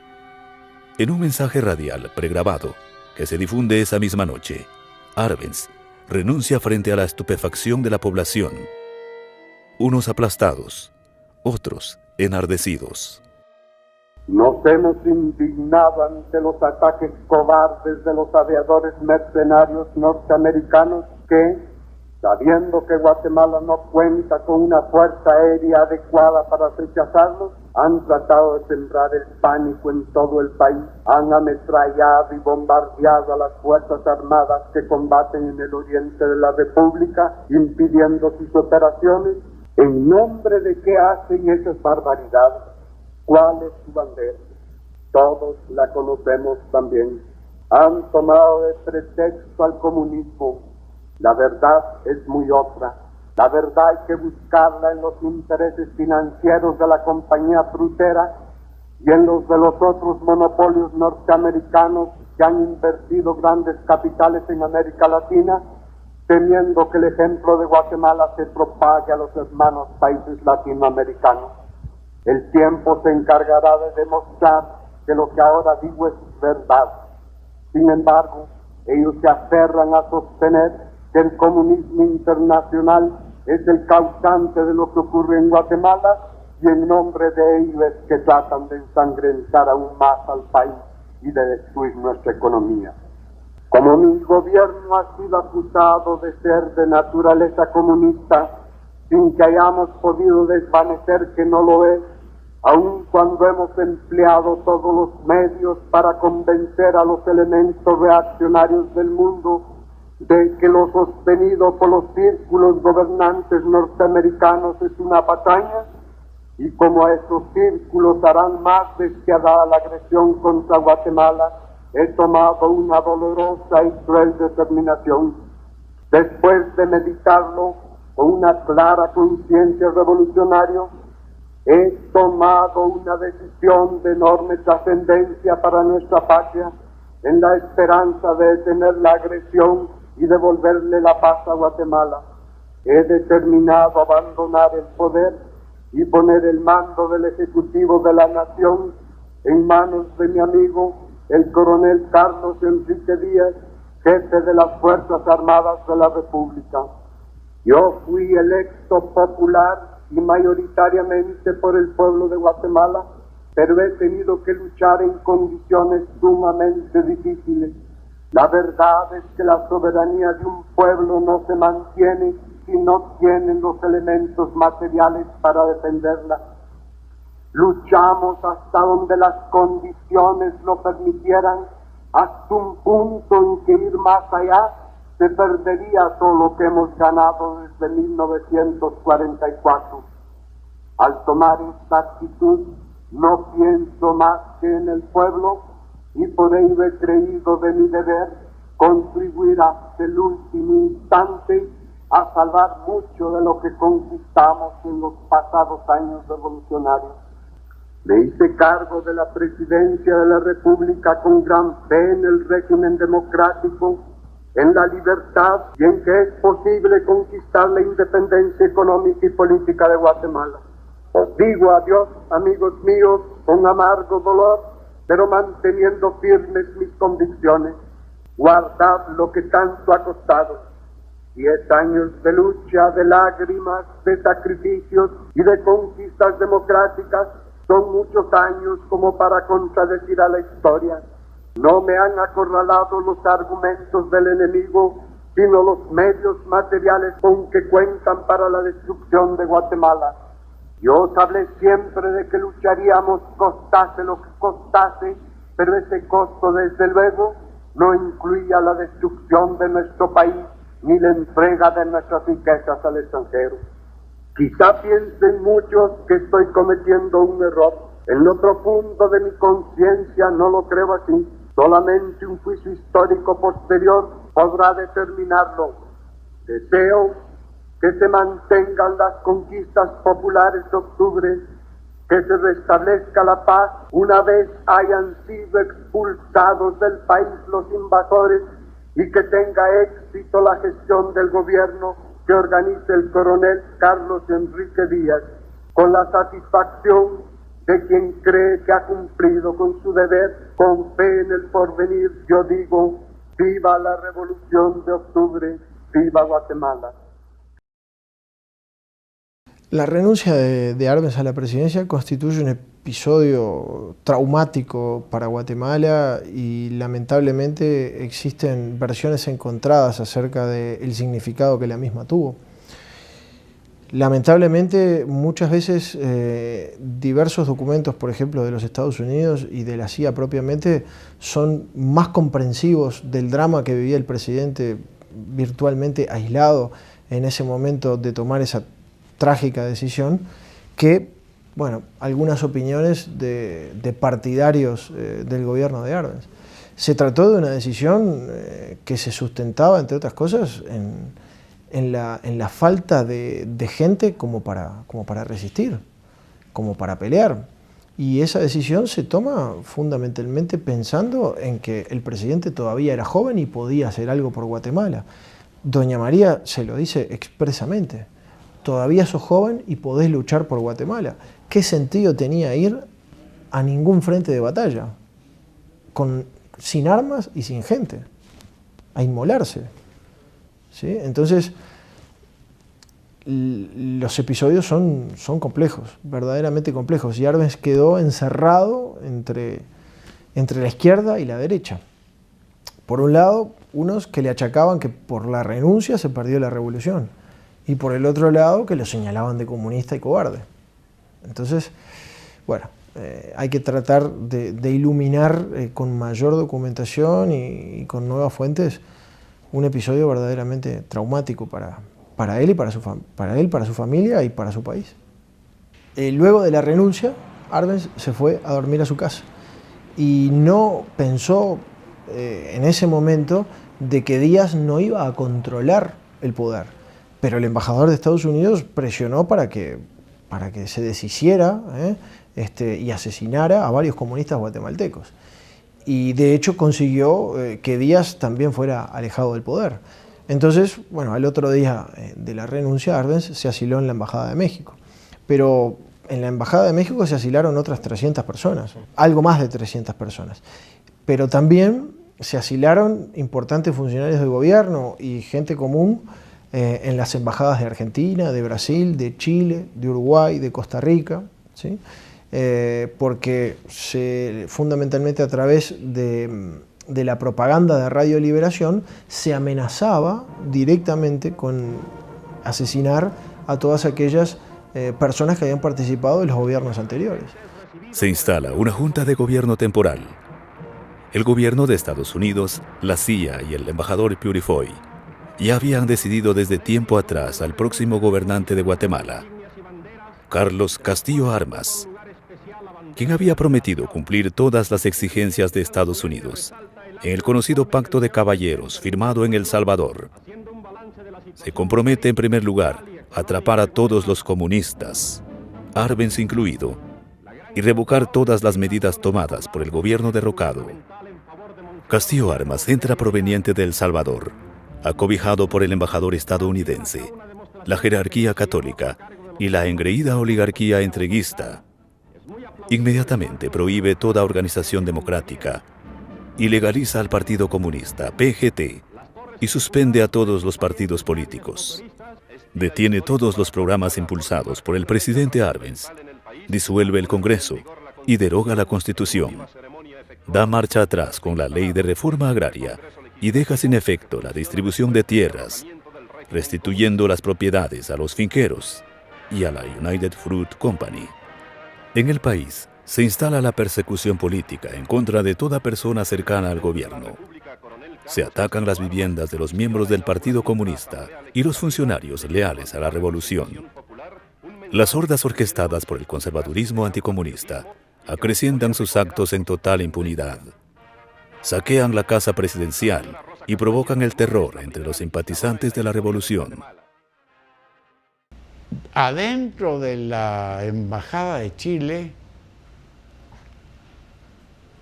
En un mensaje radial pregrabado que se difunde esa misma noche, Arbenz renuncia frente a la estupefacción de la población. Unos aplastados, otros enardecidos. Nos hemos indignado ante los ataques cobardes de los aviadores mercenarios norteamericanos que, sabiendo que Guatemala no cuenta con una fuerza aérea adecuada para rechazarlos, han tratado de sembrar el pánico en todo el país, han ametrallado y bombardeado a las Fuerzas Armadas que combaten en el oriente de la República, impidiendo sus operaciones. ¿En nombre de qué hacen esas barbaridades? ¿Cuál es su bandera? Todos la conocemos también. Han tomado de pretexto al comunismo. La verdad es muy otra. La verdad hay que buscarla en los intereses financieros de la compañía frutera y en los de los otros monopolios norteamericanos que han invertido grandes capitales en América Latina, temiendo que el ejemplo de Guatemala se propague a los hermanos países latinoamericanos. El tiempo se encargará de demostrar que lo que ahora digo es verdad. Sin embargo, ellos se aferran a sostener que el comunismo internacional es el causante de lo que ocurre en Guatemala y en nombre de ello es que tratan de ensangrentar aún más al país y de destruir nuestra economía. Como mi gobierno ha sido acusado de ser de naturaleza comunista, sin que hayamos podido desvanecer que no lo es, aun cuando hemos empleado todos los medios para convencer a los elementos reaccionarios del mundo de que lo sostenido por los círculos gobernantes norteamericanos es una patraña, y como a esos círculos harán más despiadada la agresión contra Guatemala, he tomado una dolorosa y cruel determinación. Después de meditarlo con una clara conciencia revolucionaria, he tomado una decisión de enorme trascendencia para nuestra patria, en la esperanza de detener la agresión y devolverle la paz a Guatemala. He determinado abandonar el poder y poner el mando del Ejecutivo de la Nación en manos de mi amigo, el coronel Carlos Enrique Díaz, jefe de las Fuerzas Armadas de la República. Yo fui electo popular y mayoritariamente por el pueblo de Guatemala, pero he tenido que luchar en condiciones sumamente difíciles. La verdad es que la soberanía de un pueblo no se mantiene si no tienen los elementos materiales para defenderla. Luchamos hasta donde las condiciones lo permitieran, hasta un punto en que ir más allá se perdería todo lo que hemos ganado desde 1944. Al tomar esta actitud, no pienso más que en el pueblo, y por ello he creído de mi deber contribuir hasta el último instante a salvar mucho de lo que conquistamos en los pasados años revolucionarios. Me hice cargo de la presidencia de la República con gran fe en el régimen democrático, en la libertad y en que es posible conquistar la independencia económica y política de Guatemala. Os digo adiós, amigos míos, con amargo dolor, pero manteniendo firmes mis convicciones. Guardad lo que tanto ha costado. 10 años de lucha, de lágrimas, de sacrificios y de conquistas democráticas son muchos años como para contradecir a la historia. No me han acorralado los argumentos del enemigo, sino los medios materiales con que cuentan para la destrucción de Guatemala. Yo os hablé siempre de que lucharíamos costase lo que costase, pero ese costo desde luego no incluía la destrucción de nuestro país ni la entrega de nuestras riquezas al extranjero. Quizá piensen muchos que estoy cometiendo un error. En lo profundo de mi conciencia no lo creo así. Solamente un juicio histórico posterior podrá determinarlo. Deseo que se mantengan las conquistas populares de octubre, que se restablezca la paz una vez hayan sido expulsados del país los invasores y que tenga éxito la gestión del gobierno que organice el coronel Carlos Enrique Díaz, con la satisfacción de quien cree que ha cumplido con su deber, con fe en el porvenir. Yo digo, viva la Revolución de Octubre, viva Guatemala. La renuncia de Arbenz a la presidencia constituye un episodio traumático para Guatemala y lamentablemente existen versiones encontradas acerca del significado que la misma tuvo. Lamentablemente muchas veces diversos documentos, por ejemplo de los Estados Unidos y de la CIA propiamente, son más comprensivos del drama que vivía el presidente virtualmente aislado en ese momento de tomar esa trágica decisión, que, bueno, algunas opiniones de partidarios del gobierno de Arbenz. Se trató de una decisión que se sustentaba, entre otras cosas, en la falta de gente como para resistir, como para pelear. Y esa decisión se toma fundamentalmente pensando en que el presidente todavía era joven y podía hacer algo por Guatemala. Doña María se lo dice expresamente: todavía sos joven y podés luchar por Guatemala. ¿Qué sentido tenía ir a ningún frente de batalla, sin armas y sin gente, a inmolarse? ¿Sí? Entonces, los episodios son complejos, verdaderamente complejos, y Arbenz quedó encerrado entre la izquierda y la derecha. Por un lado, unos que le achacaban que por la renuncia se perdió la revolución, y por el otro lado que lo señalaban de comunista y cobarde. Entonces, bueno, hay que tratar de iluminar con mayor documentación y con nuevas fuentes un episodio verdaderamente traumático para él, para su familia y para su país. Luego de la renuncia, Arbenz se fue a dormir a su casa y no pensó en ese momento de que Díaz no iba a controlar el poder. Pero el embajador de Estados Unidos presionó para que se deshiciera y asesinara a varios comunistas guatemaltecos. Y de hecho consiguió que Díaz también fuera alejado del poder. Entonces, bueno, al otro día de la renuncia, Arbenz se asiló en la Embajada de México. Pero en la Embajada de México se asilaron otras 300 personas, algo más de 300 personas. Pero también se asilaron importantes funcionarios del gobierno y gente común en las embajadas de Argentina, de Brasil, de Chile, de Uruguay, de Costa Rica, ¿sí? Porque fundamentalmente a través de la propaganda de Radio Liberación se amenazaba directamente con asesinar a todas aquellas personas que habían participado en los gobiernos anteriores. Se instala una junta de gobierno temporal. El gobierno de Estados Unidos, la CIA y el embajador Purifoy ya habían decidido desde tiempo atrás al próximo gobernante de Guatemala, Carlos Castillo Armas, quien había prometido cumplir todas las exigencias de Estados Unidos en el conocido Pacto de Caballeros firmado en El Salvador. Se compromete en primer lugar a atrapar a todos los comunistas, Arbenz incluido, y revocar todas las medidas tomadas por el gobierno derrocado. Castillo Armas entra proveniente de El Salvador, acobijado por el embajador estadounidense, la jerarquía católica y la engreída oligarquía entreguista. Inmediatamente prohíbe toda organización democrática, ilegaliza al Partido Comunista, PGT, y suspende a todos los partidos políticos. Detiene todos los programas impulsados por el presidente Arbenz, disuelve el Congreso y deroga la Constitución. Da marcha atrás con la ley de reforma agraria y deja sin efecto la distribución de tierras, restituyendo las propiedades a los finqueros y a la United Fruit Company. En el país se instala la persecución política en contra de toda persona cercana al gobierno. se atacan las viviendas de los miembros del Partido Comunista y los funcionarios leales a la revolución. Las hordas orquestadas por el conservadurismo anticomunista acrecientan sus actos en total impunidad. Saquean la casa presidencial y provocan el terror entre los simpatizantes de la revolución. Adentro de la Embajada de Chile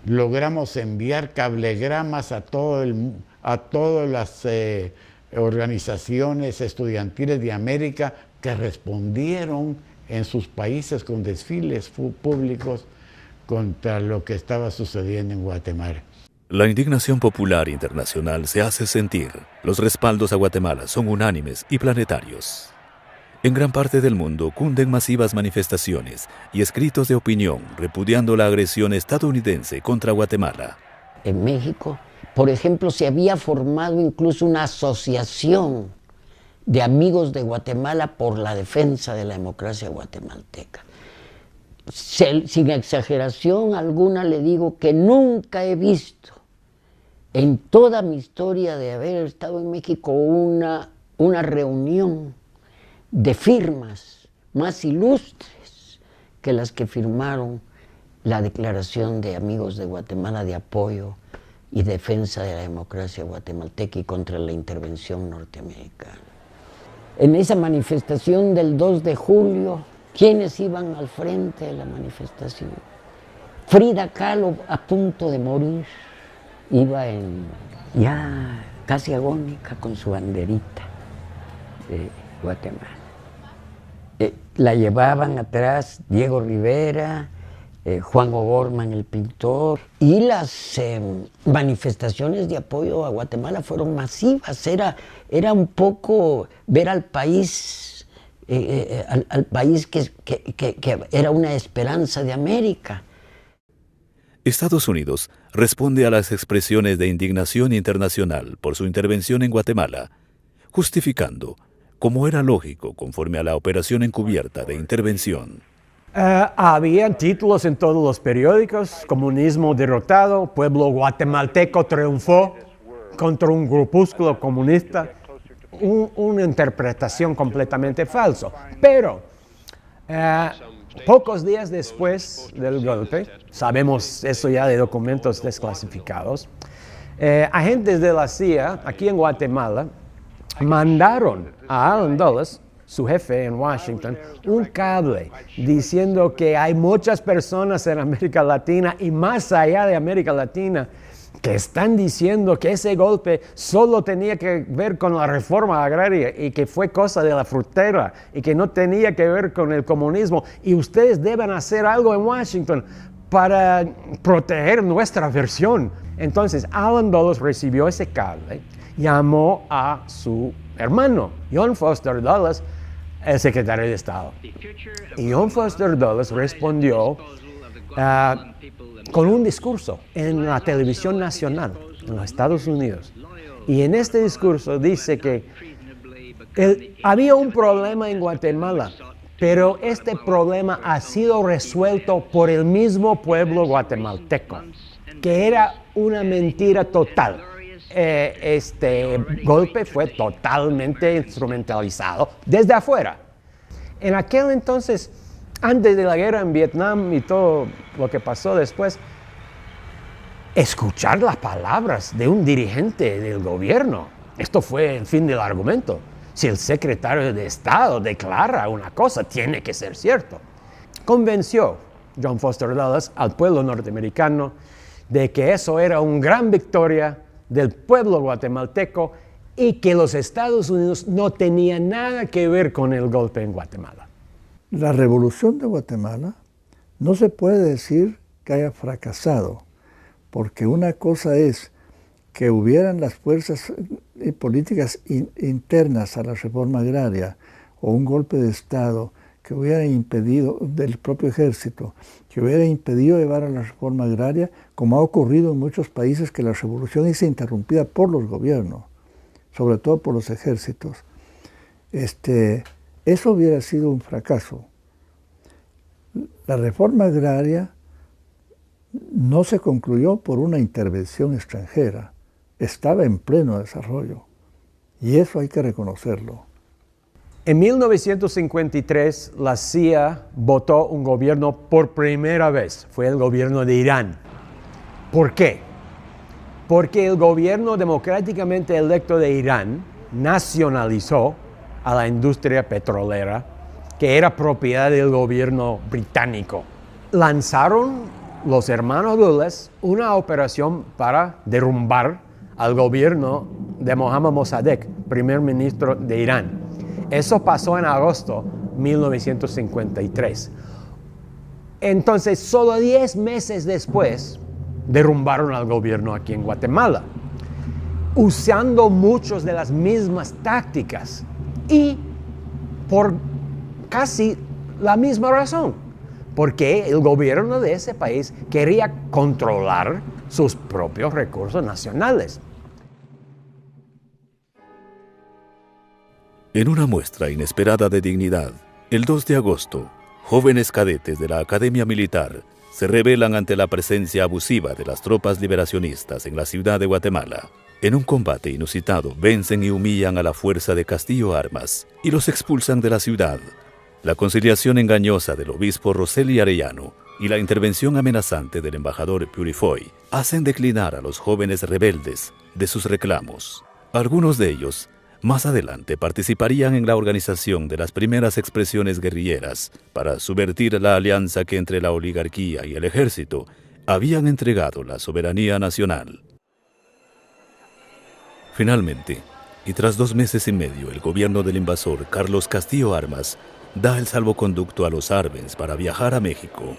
logramos enviar cablegramas a todas las organizaciones estudiantiles de América que respondieron en sus países con desfiles públicos contra lo que estaba sucediendo en Guatemala. La indignación popular internacional se hace sentir. Los respaldos a Guatemala son unánimes y planetarios. En gran parte del mundo cunden masivas manifestaciones y escritos de opinión repudiando la agresión estadounidense contra Guatemala. En México, por ejemplo, se había formado incluso una asociación de amigos de Guatemala por la defensa de la democracia guatemalteca. Sin exageración alguna le digo que nunca he visto en toda mi historia de haber estado en México una reunión de firmas más ilustres que las que firmaron la Declaración de Amigos de Guatemala de apoyo y defensa de la democracia guatemalteca y contra la intervención norteamericana. En esa manifestación del 2 de julio, ¿quiénes iban al frente de la manifestación? Frida Kahlo, a punto de morir, iba ya casi agónica con su banderita de Guatemala. La llevaban atrás Diego Rivera, Juan O'Gorman, el pintor, y las manifestaciones de apoyo a Guatemala fueron masivas. Era un poco ver al país, al país que era una esperanza de América. Estados Unidos responde a las expresiones de indignación internacional por su intervención en Guatemala, justificando, como era lógico conforme a la operación encubierta de intervención. Habían títulos en todos los periódicos: comunismo derrotado, pueblo guatemalteco triunfó contra un grupúsculo comunista. Una interpretación completamente falsa. Pero pocos días después del golpe, sabemos eso ya de documentos desclasificados, agentes de la CIA aquí en Guatemala mandaron a Allen Dulles, su jefe en Washington, un cable diciendo que hay muchas personas en América Latina y más allá de América Latina que están diciendo que ese golpe solo tenía que ver con la reforma agraria y que fue cosa de la frontera y que no tenía que ver con el comunismo, y ustedes deben hacer algo en Washington para proteger nuestra versión. Entonces Allen Dulles recibió ese cable, llamó a su hermano, John Foster Dulles, el secretario de Estado. Y John Foster Dulles respondió con un discurso en la televisión nacional en los Estados Unidos. Y en este discurso dice que había un problema en Guatemala, pero este problema ha sido resuelto por el mismo pueblo guatemalteco, que era una mentira total. Este golpe fue totalmente instrumentalizado desde afuera. En aquel entonces, antes de la guerra en Vietnam y todo lo que pasó después, escuchar las palabras de un dirigente del gobierno, esto fue el fin del argumento. Si el secretario de Estado declara una cosa, tiene que ser cierto. Convenció John Foster Dulles al pueblo norteamericano de que eso era una gran victoria del pueblo guatemalteco y que los Estados Unidos no tenían nada que ver con el golpe en Guatemala. La revolución de Guatemala no se puede decir que haya fracasado, porque una cosa es que hubieran las fuerzas políticas internas a la reforma agraria o un golpe de Estado que hubiera impedido, del propio ejército, que hubiera impedido llevar a la reforma agraria, como ha ocurrido en muchos países que la revolución es interrumpida por los gobiernos, sobre todo por los ejércitos. Eso hubiera sido un fracaso. La reforma agraria no se concluyó por una intervención extranjera, estaba en pleno desarrollo. Y eso hay que reconocerlo. En 1953, la CIA votó un gobierno por primera vez. Fue el gobierno de Irán. ¿Por qué? Porque el gobierno democráticamente electo de Irán nacionalizó a la industria petrolera, que era propiedad del gobierno británico. Lanzaron los hermanos Dulles una operación para derrumbar al gobierno de Mohammad Mossadegh, primer ministro de Irán. Eso pasó en agosto de 1953. Entonces, solo 10 meses después, derrumbaron al gobierno aquí en Guatemala, usando muchas de las mismas tácticas y por casi la misma razón, porque el gobierno de ese país quería controlar sus propios recursos nacionales. En una muestra inesperada de dignidad, el 2 de agosto, jóvenes cadetes de la Academia Militar se rebelan ante la presencia abusiva de las tropas liberacionistas en la ciudad de Guatemala. En un combate inusitado, vencen y humillan a la fuerza de Castillo Armas y los expulsan de la ciudad. La conciliación engañosa del obispo Roseli Arellano y la intervención amenazante del embajador Purifoy hacen declinar a los jóvenes rebeldes de sus reclamos. Algunos de ellos más adelante participarían en la organización de las primeras expresiones guerrilleras para subvertir la alianza que entre la oligarquía y el ejército habían entregado la soberanía nacional. Finalmente, y tras 2 meses y medio, el gobierno del invasor Carlos Castillo Armas da el salvoconducto a los Arbenz para viajar a México.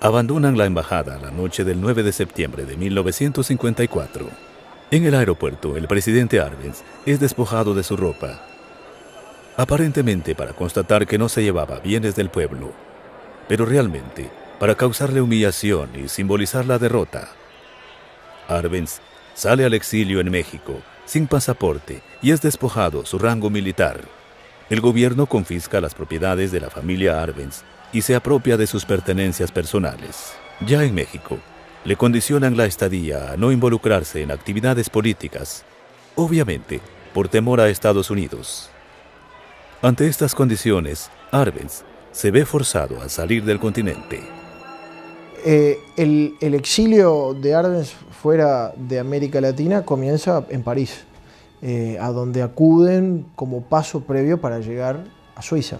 Abandonan la embajada la noche del 9 de septiembre de 1954. En el aeropuerto, el presidente Arbenz es despojado de su ropa, aparentemente para constatar que no se llevaba bienes del pueblo, pero realmente para causarle humillación y simbolizar la derrota. Arbenz sale al exilio en México sin pasaporte y es despojado su rango militar. El gobierno confisca las propiedades de la familia Arbenz y se apropia de sus pertenencias personales. Ya en México, le condicionan la estadía a no involucrarse en actividades políticas, obviamente por temor a Estados Unidos. Ante estas condiciones, Arbenz se ve forzado a salir del continente. El exilio de Arbenz fuera de América Latina comienza en París, a donde acuden como paso previo para llegar a Suiza.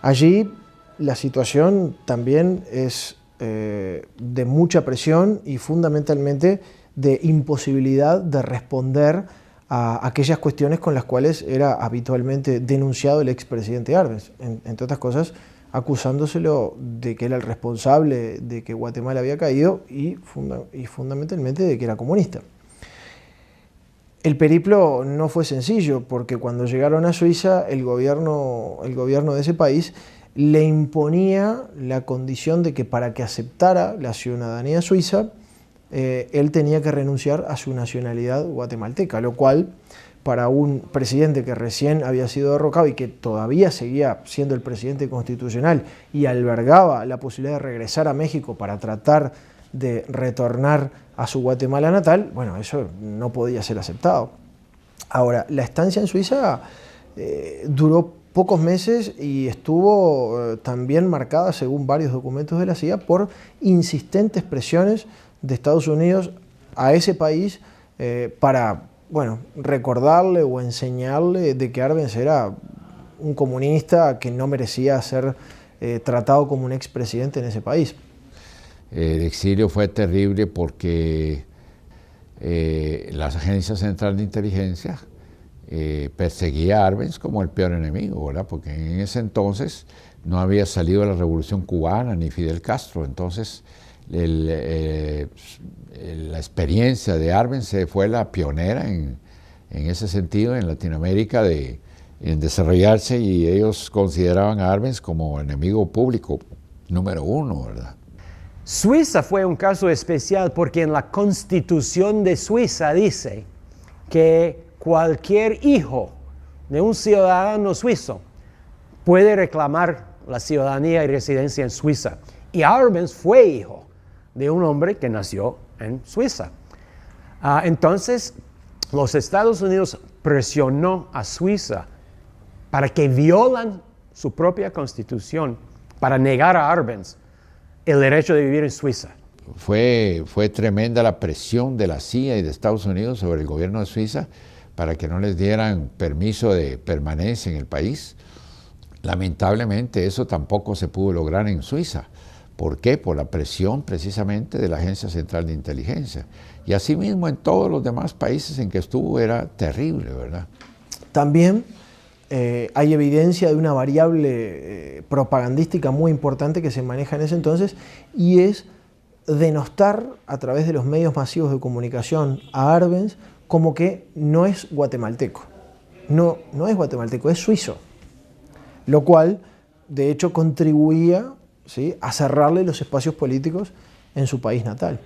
Allí la situación también es de mucha presión y fundamentalmente de imposibilidad de responder a aquellas cuestiones con las cuales era habitualmente denunciado el expresidente Arbenz, entre otras cosas acusándoselo de que era el responsable de que Guatemala había caído y fundamentalmente de que era comunista. El periplo no fue sencillo porque cuando llegaron a Suiza el gobierno de ese país le imponía la condición de que para que aceptara la ciudadanía suiza, él tenía que renunciar a su nacionalidad guatemalteca, lo cual para un presidente que recién había sido derrocado y que todavía seguía siendo el presidente constitucional y albergaba la posibilidad de regresar a México para tratar de retornar a su Guatemala natal, bueno, eso no podía ser aceptado. Ahora, la estancia en Suiza duró pocos meses y estuvo también marcada, según varios documentos de la CIA, por insistentes presiones de Estados Unidos a ese país para, bueno, recordarle o enseñarle de que Arbenz era un comunista que no merecía ser tratado como un expresidente en ese país. El exilio fue terrible porque las agencias centrales de inteligencia perseguía a Arbenz como el peor enemigo, ¿verdad? Porque en ese entonces no había salido la Revolución Cubana ni Fidel Castro, entonces la experiencia de Arbenz fue la pionera en ese sentido en Latinoamérica en desarrollarse, y ellos consideraban a Arbenz como enemigo público número 1, ¿verdad? Suiza fue un caso especial porque en la Constitución de Suiza dice que cualquier hijo de un ciudadano suizo puede reclamar la ciudadanía y residencia en Suiza. Y Arbenz fue hijo de un hombre que nació en Suiza. Entonces, los Estados Unidos presionó a Suiza para que violan su propia constitución, para negar a Arbenz el derecho de vivir en Suiza. Fue tremenda la presión de la CIA y de Estados Unidos sobre el gobierno de Suiza para que no les dieran permiso de permanencia en el país. Lamentablemente eso tampoco se pudo lograr en Suiza. ¿Por qué? Por la presión precisamente de la Agencia Central de Inteligencia. Y asimismo en todos los demás países en que estuvo era terrible, ¿verdad? También hay evidencia de una variable propagandística muy importante que se maneja en ese entonces, y es denostar a través de los medios masivos de comunicación a Arbenz como que no es guatemalteco. No es guatemalteco, es suizo. Lo cual, de hecho, contribuía, ¿sí?, a cerrarle los espacios políticos en su país natal.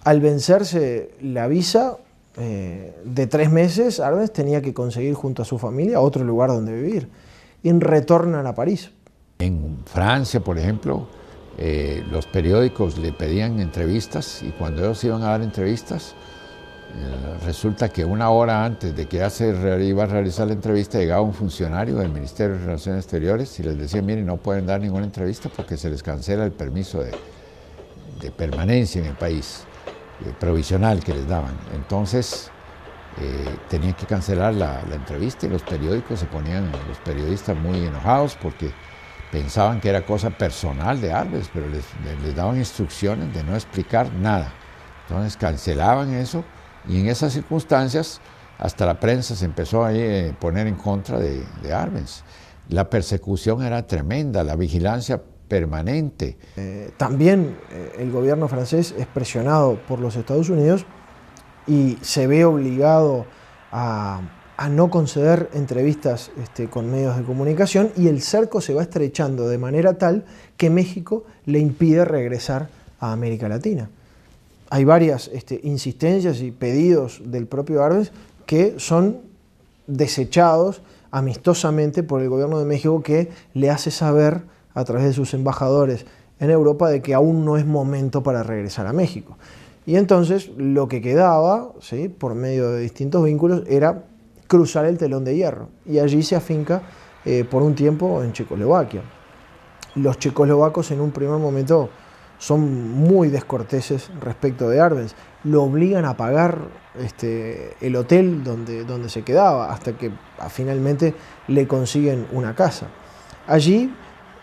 Al vencerse la visa de 3 meses, Arbenz tenía que conseguir junto a su familia otro lugar donde vivir, y retornan a París. En Francia, por ejemplo, los periódicos le pedían entrevistas, y cuando ellos iban a dar entrevistas, resulta que 1 hora antes de que ya se iba a realizar la entrevista, llegaba un funcionario del Ministerio de Relaciones Exteriores y les decía: miren, no pueden dar ninguna entrevista porque se les cancela el permiso de permanencia en el país, provisional que les daban. Entonces tenían que cancelar la entrevista, y los periódicos se ponían, los periodistas, muy enojados porque pensaban que era cosa personal de Arbenz, pero les daban instrucciones de no explicar nada. Entonces cancelaban eso, y en esas circunstancias hasta la prensa se empezó a poner en contra de Arbenz. La persecución era tremenda, la vigilancia permanente. También el gobierno francés es presionado por los Estados Unidos y se ve obligado a no conceder entrevistas con medios de comunicación, y el cerco se va estrechando de manera tal que México le impide regresar a América Latina. Hay varias insistencias y pedidos del propio Arbenz que son desechados amistosamente por el gobierno de México, que le hace saber a través de sus embajadores en Europa de que aún no es momento para regresar a México. Y entonces lo que quedaba, ¿sí?, por medio de distintos vínculos, era cruzar el telón de hierro, y allí se afinca por un tiempo en Checoslovaquia. Los checoslovacos en un primer momento son muy descorteses respecto de Arbenz, lo obligan a pagar el hotel donde se quedaba, hasta que finalmente le consiguen una casa. Allí,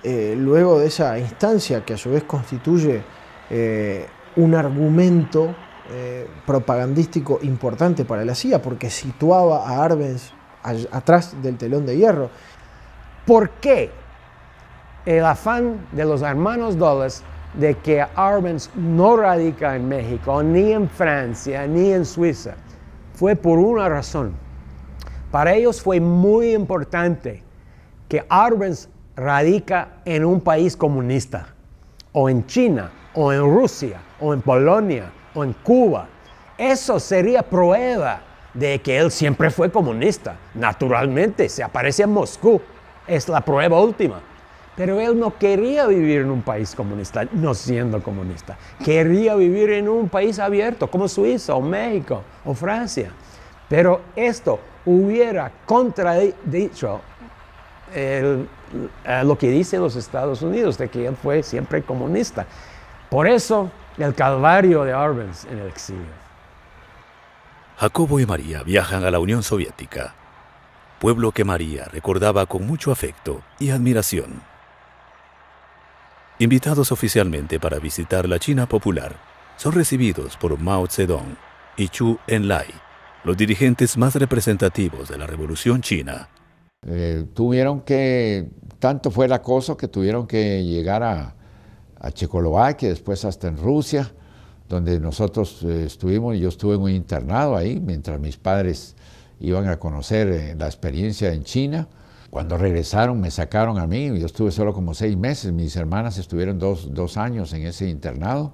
luego de esa instancia, que a su vez constituye un argumento propagandístico importante para la CIA, porque situaba a Arbenz atrás del telón de hierro. ¿Por qué el afán de los hermanos Dulles de que Arbenz no radica en México, ni en Francia, ni en Suiza? Fue por una razón. Para ellos fue muy importante que Arbenz radica en un país comunista, o en China, o en Rusia, o en Polonia, o en Cuba. Eso sería prueba de que él siempre fue comunista. Naturalmente, se aparece en Moscú, es la prueba última. Pero él no quería vivir en un país comunista, no siendo comunista. Quería vivir en un país abierto, como Suiza, o México, o Francia. Pero esto hubiera contradicho lo que dicen los Estados Unidos, de que él fue siempre comunista. Por eso, el calvario de Arbenz en el exilio. Jacobo y María viajan a la Unión Soviética, pueblo que María recordaba con mucho afecto y admiración. Invitados oficialmente para visitar la China popular, son recibidos por Mao Zedong y Zhou Enlai, los dirigentes más representativos de la Revolución China. Tanto fue el acoso que tuvieron que llegar a Checoslovaquia, después hasta en Rusia, donde nosotros estuvimos, y yo estuve en un internado ahí, mientras mis padres iban a conocer la experiencia en China. Cuando regresaron me sacaron a mí, yo estuve solo como 6 meses, mis hermanas estuvieron 2 años en ese internado.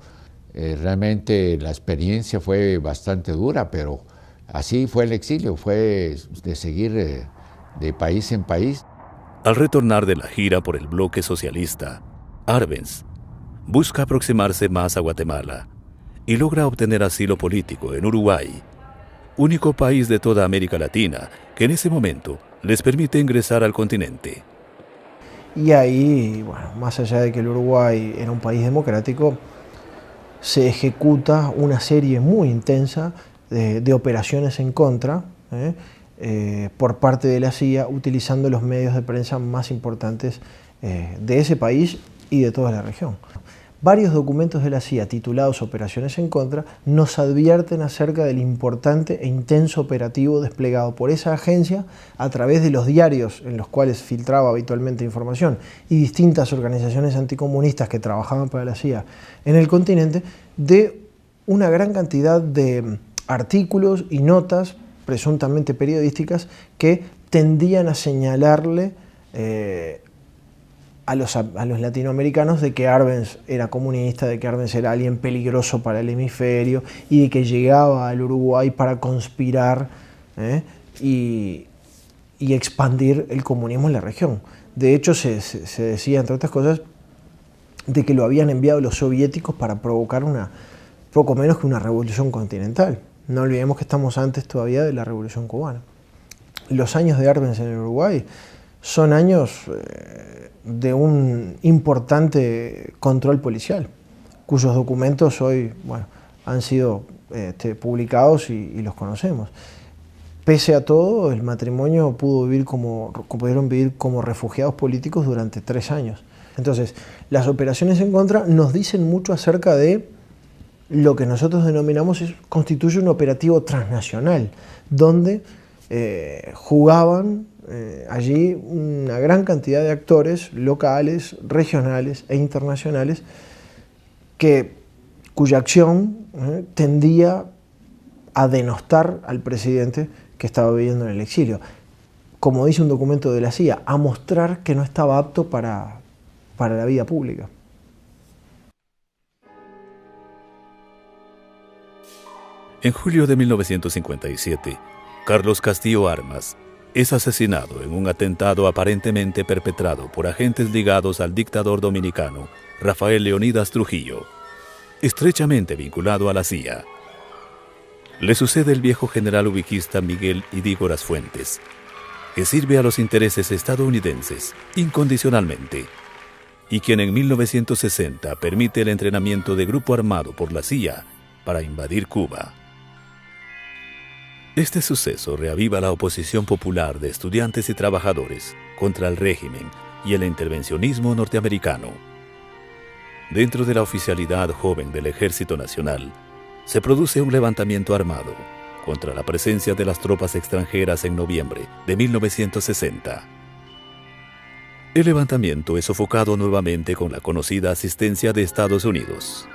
Realmente la experiencia fue bastante dura, pero así fue el exilio, fue de seguir de país en país. Al retornar de la gira por el bloque socialista, Arbenz busca aproximarse más a Guatemala y logra obtener asilo político en Uruguay, único país de toda América Latina que en ese momento les permite ingresar al continente. Y ahí, bueno, más allá de que el Uruguay era un país democrático, se ejecuta una serie muy intensa de operaciones en contra por parte de la CIA, utilizando los medios de prensa más importantes de ese país y de toda la región. Varios documentos de la CIA titulados Operaciones en Contra nos advierten acerca del importante e intenso operativo desplegado por esa agencia a través de los diarios en los cuales filtraba habitualmente información y distintas organizaciones anticomunistas que trabajaban para la CIA en el continente, de una gran cantidad de artículos y notas presuntamente periodísticas que tendían a señalarle a los latinoamericanos de que Arbenz era comunista, de que Arbenz era alguien peligroso para el hemisferio y de que llegaba al Uruguay para conspirar y expandir el comunismo en la región. De hecho, se decía, entre otras cosas, de que lo habían enviado los soviéticos para provocar poco menos que una revolución continental. No olvidemos que estamos antes todavía de la Revolución Cubana. Los años de Arbenz en el Uruguay son años de un importante control policial, cuyos documentos hoy, bueno, han sido publicados y los conocemos. Pese a todo, el matrimonio pudieron vivir como refugiados políticos durante 3 años. Entonces, las operaciones en contra nos dicen mucho acerca de lo que nosotros denominamos constituye un operativo transnacional, donde jugaban allí una gran cantidad de actores locales, regionales e internacionales cuya acción tendía a denostar al presidente que estaba viviendo en el exilio. Como dice un documento de la CIA, a mostrar que no estaba apto para la vida pública. En julio de 1957, Carlos Castillo Armas es asesinado en un atentado aparentemente perpetrado por agentes ligados al dictador dominicano Rafael Leonidas Trujillo, estrechamente vinculado a la CIA. Le sucede el viejo general ubiquista Miguel Idígoras Fuentes, que sirve a los intereses estadounidenses incondicionalmente, y quien en 1960 permite el entrenamiento de grupo armado por la CIA para invadir Cuba. Este suceso reaviva la oposición popular de estudiantes y trabajadores contra el régimen y el intervencionismo norteamericano. Dentro de la oficialidad joven del Ejército Nacional, se produce un levantamiento armado contra la presencia de las tropas extranjeras en noviembre de 1960. El levantamiento es sofocado nuevamente con la conocida asistencia de Estados Unidos.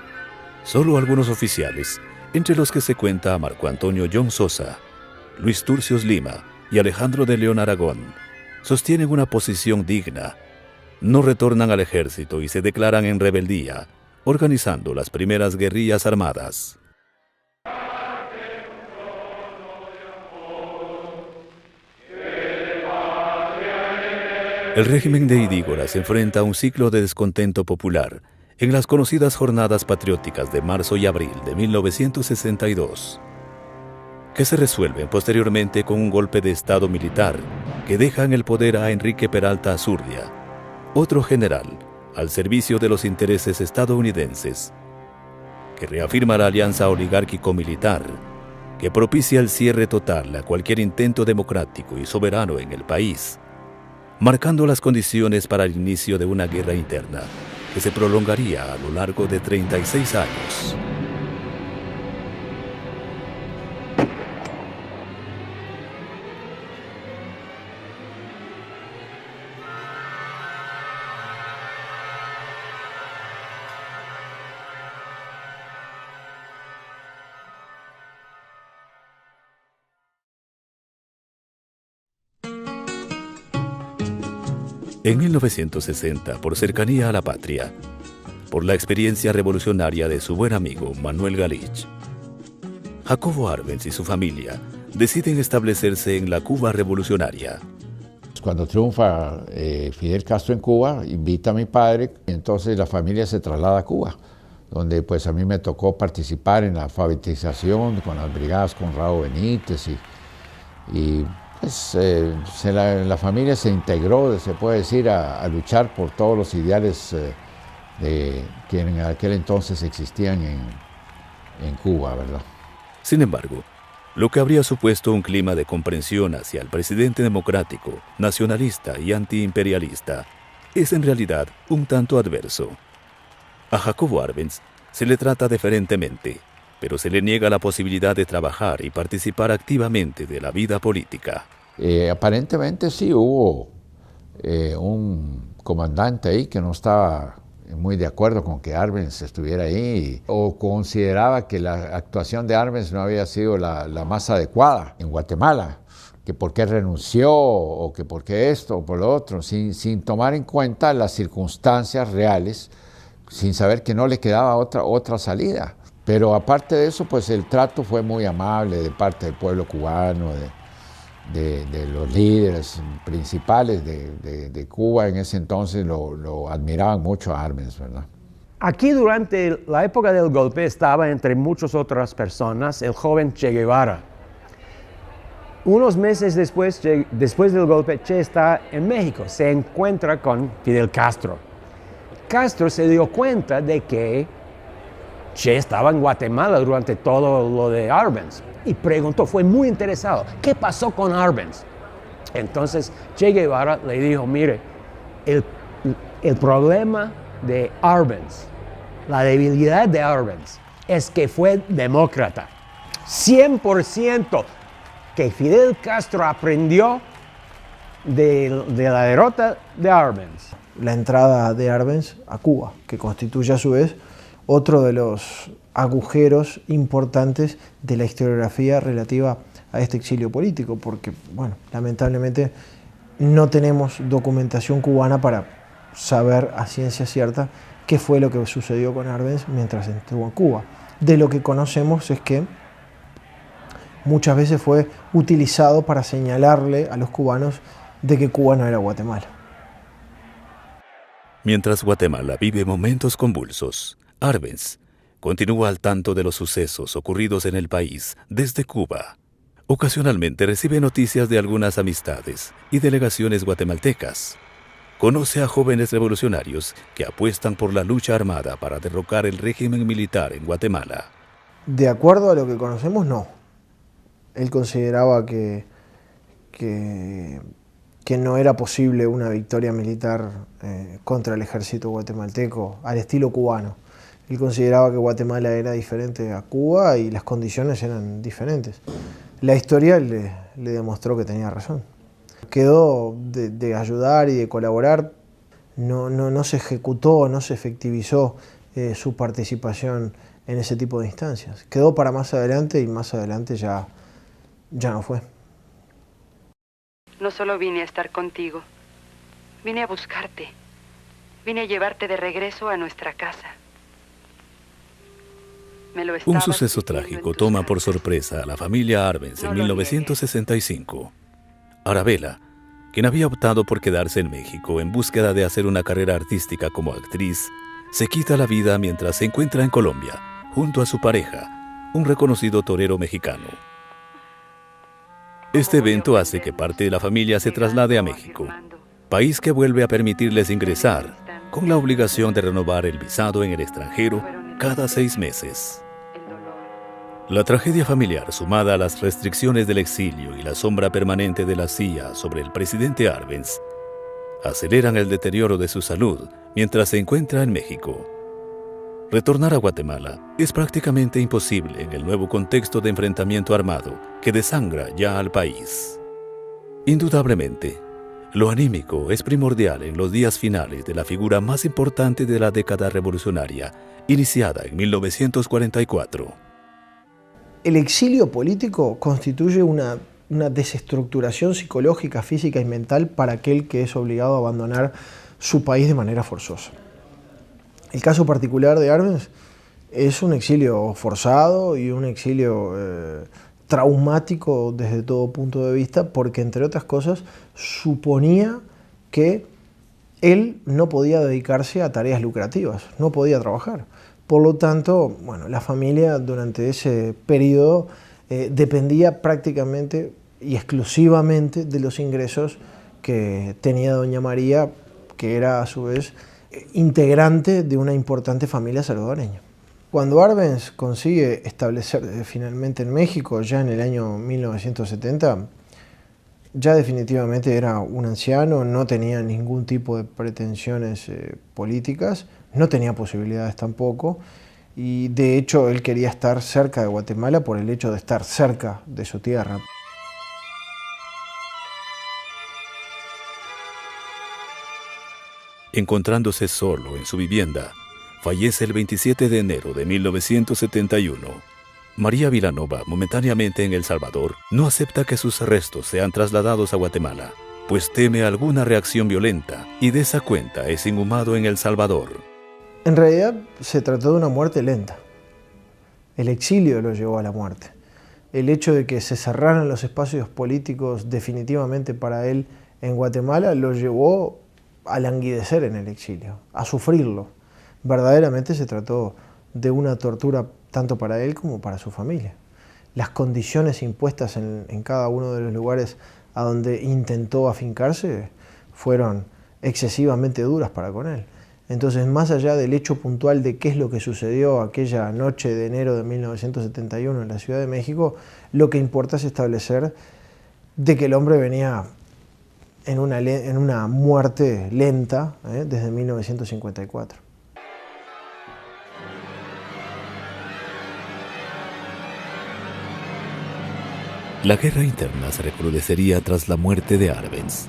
Solo algunos oficiales, entre los que se cuenta a Marco Antonio John Sosa, Luis Turcios Lima y Alejandro de León Aragón, sostienen una posición digna, no retornan al ejército y se declaran en rebeldía, organizando las primeras guerrillas armadas. El régimen de Idígoras se enfrenta a un ciclo de descontento popular en las conocidas jornadas patrióticas de marzo y abril de 1962, que se resuelven posteriormente con un golpe de Estado militar que deja en el poder a Enrique Peralta Azurdia, otro general al servicio de los intereses estadounidenses, que reafirma la alianza oligárquico-militar, que propicia el cierre total a cualquier intento democrático y soberano en el país, marcando las condiciones para el inicio de una guerra interna que se prolongaría a lo largo de 36 años. En 1960, por cercanía a la patria, por la experiencia revolucionaria de su buen amigo Manuel Galich, Jacobo Arbenz y su familia deciden establecerse en la Cuba revolucionaria. Cuando triunfa Fidel Castro en Cuba, invita a mi padre, y entonces la familia se traslada a Cuba. donde pues a mí me tocó participar en la alfabetización con las brigadas Conrado Benítez y pues la familia se integró, se puede decir, a luchar por todos los ideales que en aquel entonces existían en Cuba, ¿verdad? Sin embargo, lo que habría supuesto un clima de comprensión hacia el presidente democrático, nacionalista y antiimperialista es en realidad un tanto adverso. A Jacobo Arbenz se le trata deferentemente, pero se le niega la posibilidad de trabajar y participar activamente de la vida política. Aparentemente sí hubo un comandante ahí que no estaba muy de acuerdo con que Arbenz estuviera ahí o consideraba que la actuación de Arbenz no había sido la más adecuada en Guatemala, que por qué renunció o que por qué esto o por lo otro, sin tomar en cuenta las circunstancias reales, sin saber que no le quedaba otra salida. Pero aparte de eso, pues el trato fue muy amable de parte del pueblo cubano, de los líderes principales de Cuba en ese entonces lo admiraban mucho a Arbenz, ¿verdad? Aquí durante la época del golpe estaba entre muchas otras personas el joven Che Guevara. Unos meses después del golpe, Che está en México, se encuentra con Fidel Castro. Castro se dio cuenta de que Che estaba en Guatemala durante todo lo de Arbenz y preguntó, fue muy interesado, ¿qué pasó con Arbenz? Entonces Che Guevara le dijo, mire, el problema de Arbenz, la debilidad de Arbenz, es que fue demócrata. 100% que Fidel Castro aprendió de la derrota de Arbenz. La entrada de Arbenz a Cuba, que constituye a su vez otro de los agujeros importantes de la historiografía relativa a este exilio político, porque, bueno, lamentablemente no tenemos documentación cubana para saber a ciencia cierta qué fue lo que sucedió con Arbenz mientras estuvo en Cuba. De lo que conocemos es que muchas veces fue utilizado para señalarle a los cubanos de que Cuba no era Guatemala. Mientras Guatemala vive momentos convulsos, Arbenz continúa al tanto de los sucesos ocurridos en el país desde Cuba. Ocasionalmente recibe noticias de algunas amistades y delegaciones guatemaltecas. Conoce a jóvenes revolucionarios que apuestan por la lucha armada para derrocar el régimen militar en Guatemala. De acuerdo a lo que conocemos, no. Él consideraba que no era posible una victoria militar contra el ejército guatemalteco al estilo cubano. Él consideraba que Guatemala era diferente a Cuba y las condiciones eran diferentes. La historia le demostró que tenía razón. Quedó de ayudar y de colaborar, no se ejecutó, no se efectivizó su participación en ese tipo de instancias. Quedó para más adelante y más adelante ya no fue. No solo vine a estar contigo, vine a buscarte. Vine a llevarte de regreso a nuestra casa. Un suceso trágico toma por sorpresa a la familia Arbenz en 1965. Arabella, quien había optado por quedarse en México en búsqueda de hacer una carrera artística como actriz, se quita la vida mientras se encuentra en Colombia, junto a su pareja, un reconocido torero mexicano. Este evento hace que parte de la familia se traslade a México, país que vuelve a permitirles ingresar, con la obligación de renovar el visado en el extranjero cada 6 meses. La tragedia familiar, sumada a las restricciones del exilio y la sombra permanente de la CIA sobre el presidente Arbenz, aceleran el deterioro de su salud mientras se encuentra en México. Retornar a Guatemala es prácticamente imposible en el nuevo contexto de enfrentamiento armado que desangra ya al país. Indudablemente, lo anímico es primordial en los días finales de la figura más importante de la década revolucionaria, iniciada en 1944. El exilio político constituye una desestructuración psicológica, física y mental para aquel que es obligado a abandonar su país de manera forzosa. El caso particular de Arbenz es un exilio forzado y un exilio traumático desde todo punto de vista, porque entre otras cosas suponía que él no podía dedicarse a tareas lucrativas, no podía trabajar. Por lo tanto, bueno, la familia durante ese periodo dependía prácticamente y exclusivamente de los ingresos que tenía doña María, que era a su vez integrante de una importante familia salvadoreña. Cuando Arbenz consigue establecerse finalmente en México, ya en el año 1970, ya definitivamente era un anciano, no tenía ningún tipo de pretensiones políticas, no tenía posibilidades tampoco, y de hecho él quería estar cerca de Guatemala por el hecho de estar cerca de su tierra. Encontrándose solo en su vivienda, fallece el 27 de enero de 1971. María Vilanova, momentáneamente en El Salvador, no acepta que sus restos sean trasladados a Guatemala, pues teme alguna reacción violenta y de esa cuenta es inhumado en El Salvador. En realidad se trató de una muerte lenta. El exilio lo llevó a la muerte. El hecho de que se cerraran los espacios políticos definitivamente para él en Guatemala lo llevó a languidecer en el exilio, a sufrirlo. Verdaderamente se trató de una tortura tanto para él como para su familia. Las condiciones impuestas en cada uno de los lugares a donde intentó afincarse fueron excesivamente duras para con él. Entonces, más allá del hecho puntual de qué es lo que sucedió aquella noche de enero de 1971 en la Ciudad de México, lo que importa es establecer de que el hombre venía en una muerte lenta desde 1954. La guerra interna se recrudecería tras la muerte de Arbenz.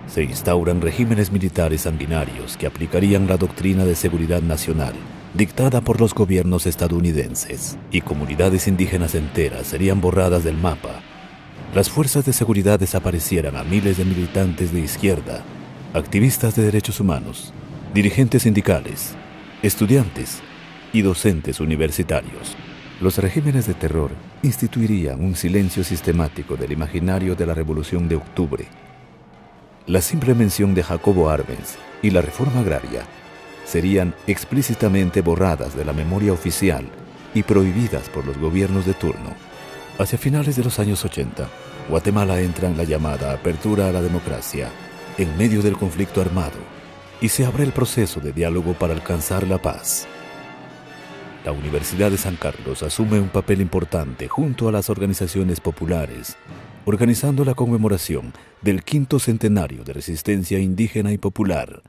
Se instauran regímenes militares sanguinarios que aplicarían la doctrina de seguridad nacional dictada por los gobiernos estadounidenses, y comunidades indígenas enteras serían borradas del mapa. Las fuerzas de seguridad desaparecieran a miles de militantes de izquierda, activistas de derechos humanos, dirigentes sindicales, estudiantes y docentes universitarios. Los regímenes de terror instituirían un silencio sistemático del imaginario de la Revolución de Octubre. La simple mención de Jacobo Arbenz y la reforma agraria serían explícitamente borradas de la memoria oficial y prohibidas por los gobiernos de turno. Hacia finales de los años 80, Guatemala entra en la llamada apertura a la democracia, en medio del conflicto armado, y se abre el proceso de diálogo para alcanzar la paz. La Universidad de San Carlos asume un papel importante junto a las organizaciones populares, organizando la conmemoración del 5º centenario de resistencia indígena y popular.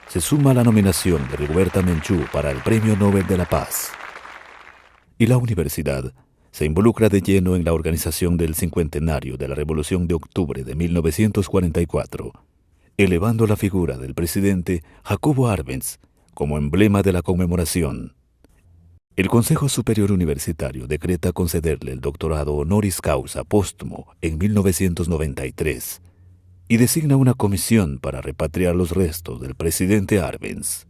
Se suma la nominación de Rigoberta Menchú para el Premio Nobel de la Paz. Y la universidad se involucra de lleno en la organización del cincuentenario de la Revolución de Octubre de 1944, elevando la figura del presidente Jacobo Arbenz como emblema de la conmemoración. El Consejo Superior Universitario decreta concederle el doctorado honoris causa póstumo en 1993 y designa una comisión para repatriar los restos del presidente Arbenz.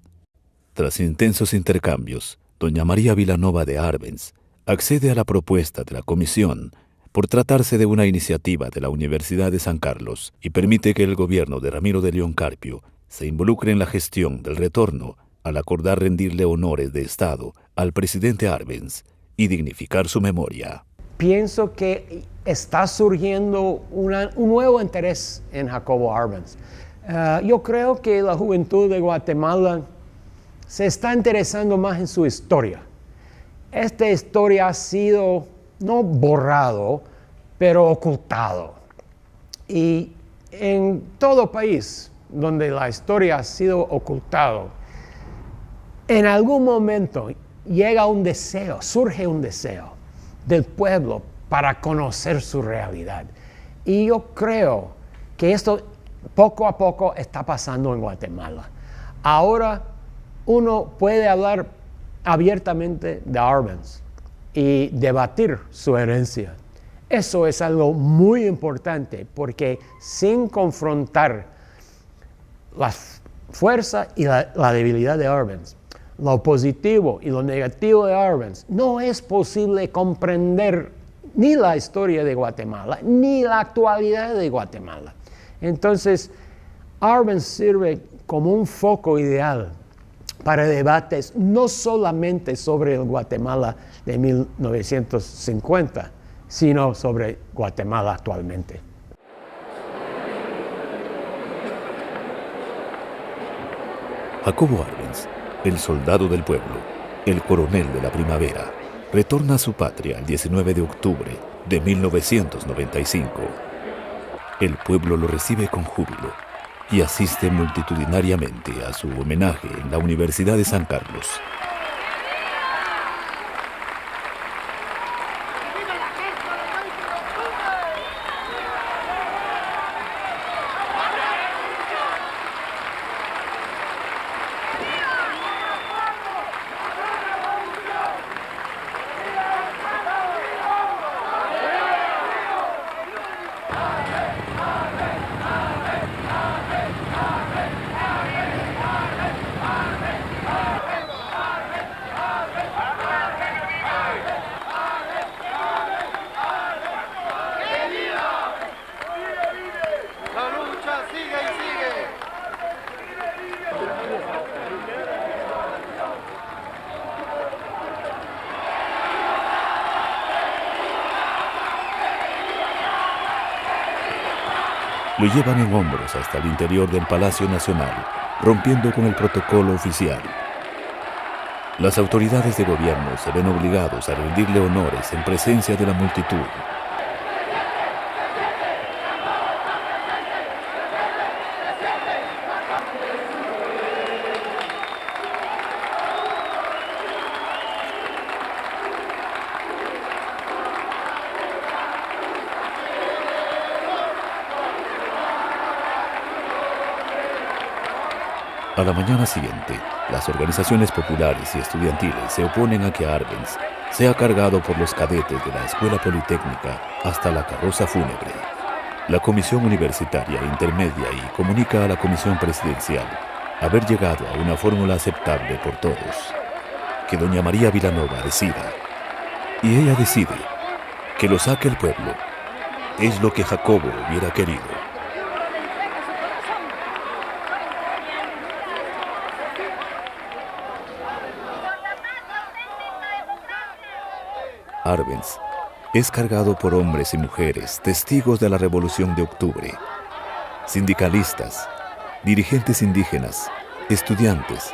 Tras intensos intercambios, doña María Vilanova de Arbenz accede a la propuesta de la comisión por tratarse de una iniciativa de la Universidad de San Carlos y permite que el gobierno de Ramiro de León Carpio se involucre en la gestión del retorno al acordar rendirle honores de Estado al presidente Arbenz y dignificar su memoria. Pienso que está surgiendo un nuevo interés en Jacobo Arbenz. Yo creo que la juventud de Guatemala se está interesando más en su historia. Esta historia ha sido no borrado, pero ocultado. Y en todo país donde la historia ha sido ocultado, en algún momento llega un deseo, surge un deseo del pueblo para conocer su realidad. Y yo creo que esto poco a poco está pasando en Guatemala. Ahora uno puede hablar abiertamente de Arbenz y debatir su herencia. Eso es algo muy importante porque sin confrontar la fuerza y la debilidad de Arbenz, lo positivo y lo negativo de Arbenz, no es posible comprender ni la historia de Guatemala, ni la actualidad de Guatemala. Entonces, Arbenz sirve como un foco ideal para debates no solamente sobre el Guatemala de 1950, sino sobre Guatemala actualmente. Jacobo Arbenz, el soldado del pueblo, el coronel de la primavera, retorna a su patria el 19 de octubre de 1995. El pueblo lo recibe con júbilo y asiste multitudinariamente a su homenaje en la Universidad de San Carlos. Lo llevan en hombros hasta el interior del Palacio Nacional, rompiendo con el protocolo oficial. Las autoridades de gobierno se ven obligados a rendirle honores en presencia de la multitud. A la mañana siguiente, las organizaciones populares y estudiantiles se oponen a que Arbenz sea cargado por los cadetes de la Escuela Politécnica hasta la carroza fúnebre. La Comisión Universitaria Intermedia y comunica a la Comisión Presidencial haber llegado a una fórmula aceptable por todos, que doña María Vilanova decida. Y ella decide que lo saque el pueblo. Es lo que Jacobo hubiera querido. Arbenz es cargado por hombres y mujeres, testigos de la Revolución de Octubre, sindicalistas, dirigentes indígenas, estudiantes.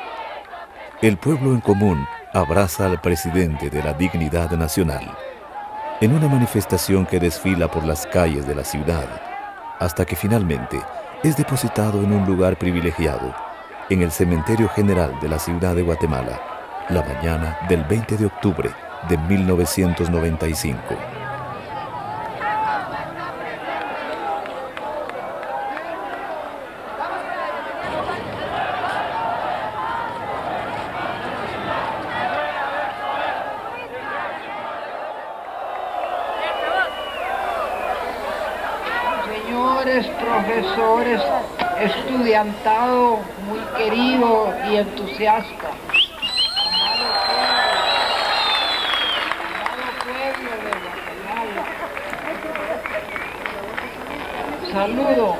El pueblo en común abraza al presidente de la dignidad nacional en una manifestación que desfila por las calles de la ciudad hasta que finalmente es depositado en un lugar privilegiado en el Cementerio General de la ciudad de Guatemala la mañana del 20 de octubre de 1995. Señores profesores, estudiantado muy querido y entusiasta. Saludo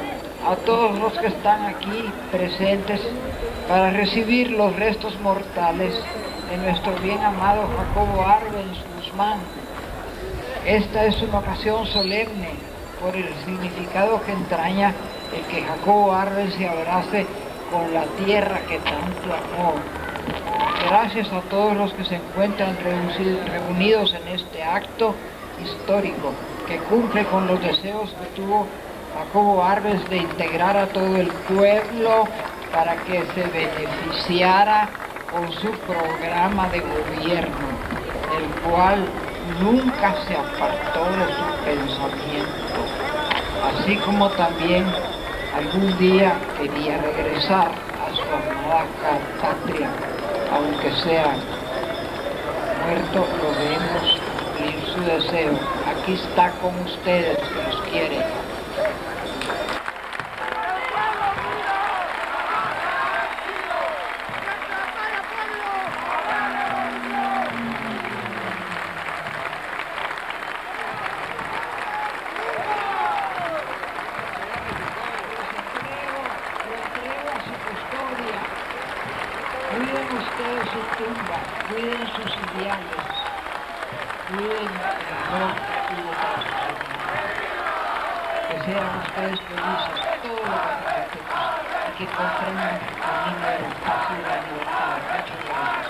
a todos los que están aquí presentes para recibir los restos mortales de nuestro bien amado Jacobo Arbenz Guzmán. Esta es una ocasión solemne por el significado que entraña el que Jacobo Arbenz se abrace con la tierra que tanto amó. Gracias a todos los que se encuentran reunidos en este acto histórico que cumple con los deseos que tuvo Jacobo Arbenz de integrar a todo el pueblo para que se beneficiara con su programa de gobierno, el cual nunca se apartó de su pensamiento, así como también algún día quería regresar a su amada patria, aunque sea muerto, logremos cumplir su deseo. Aquí está con ustedes, que los quiere. cuiden sus ideales, cuiden el amor y de todos. Que sean ustedes felices todos los guatemaltecos y que comprendan el camino de la paz y de la libertad. Muchas gracias.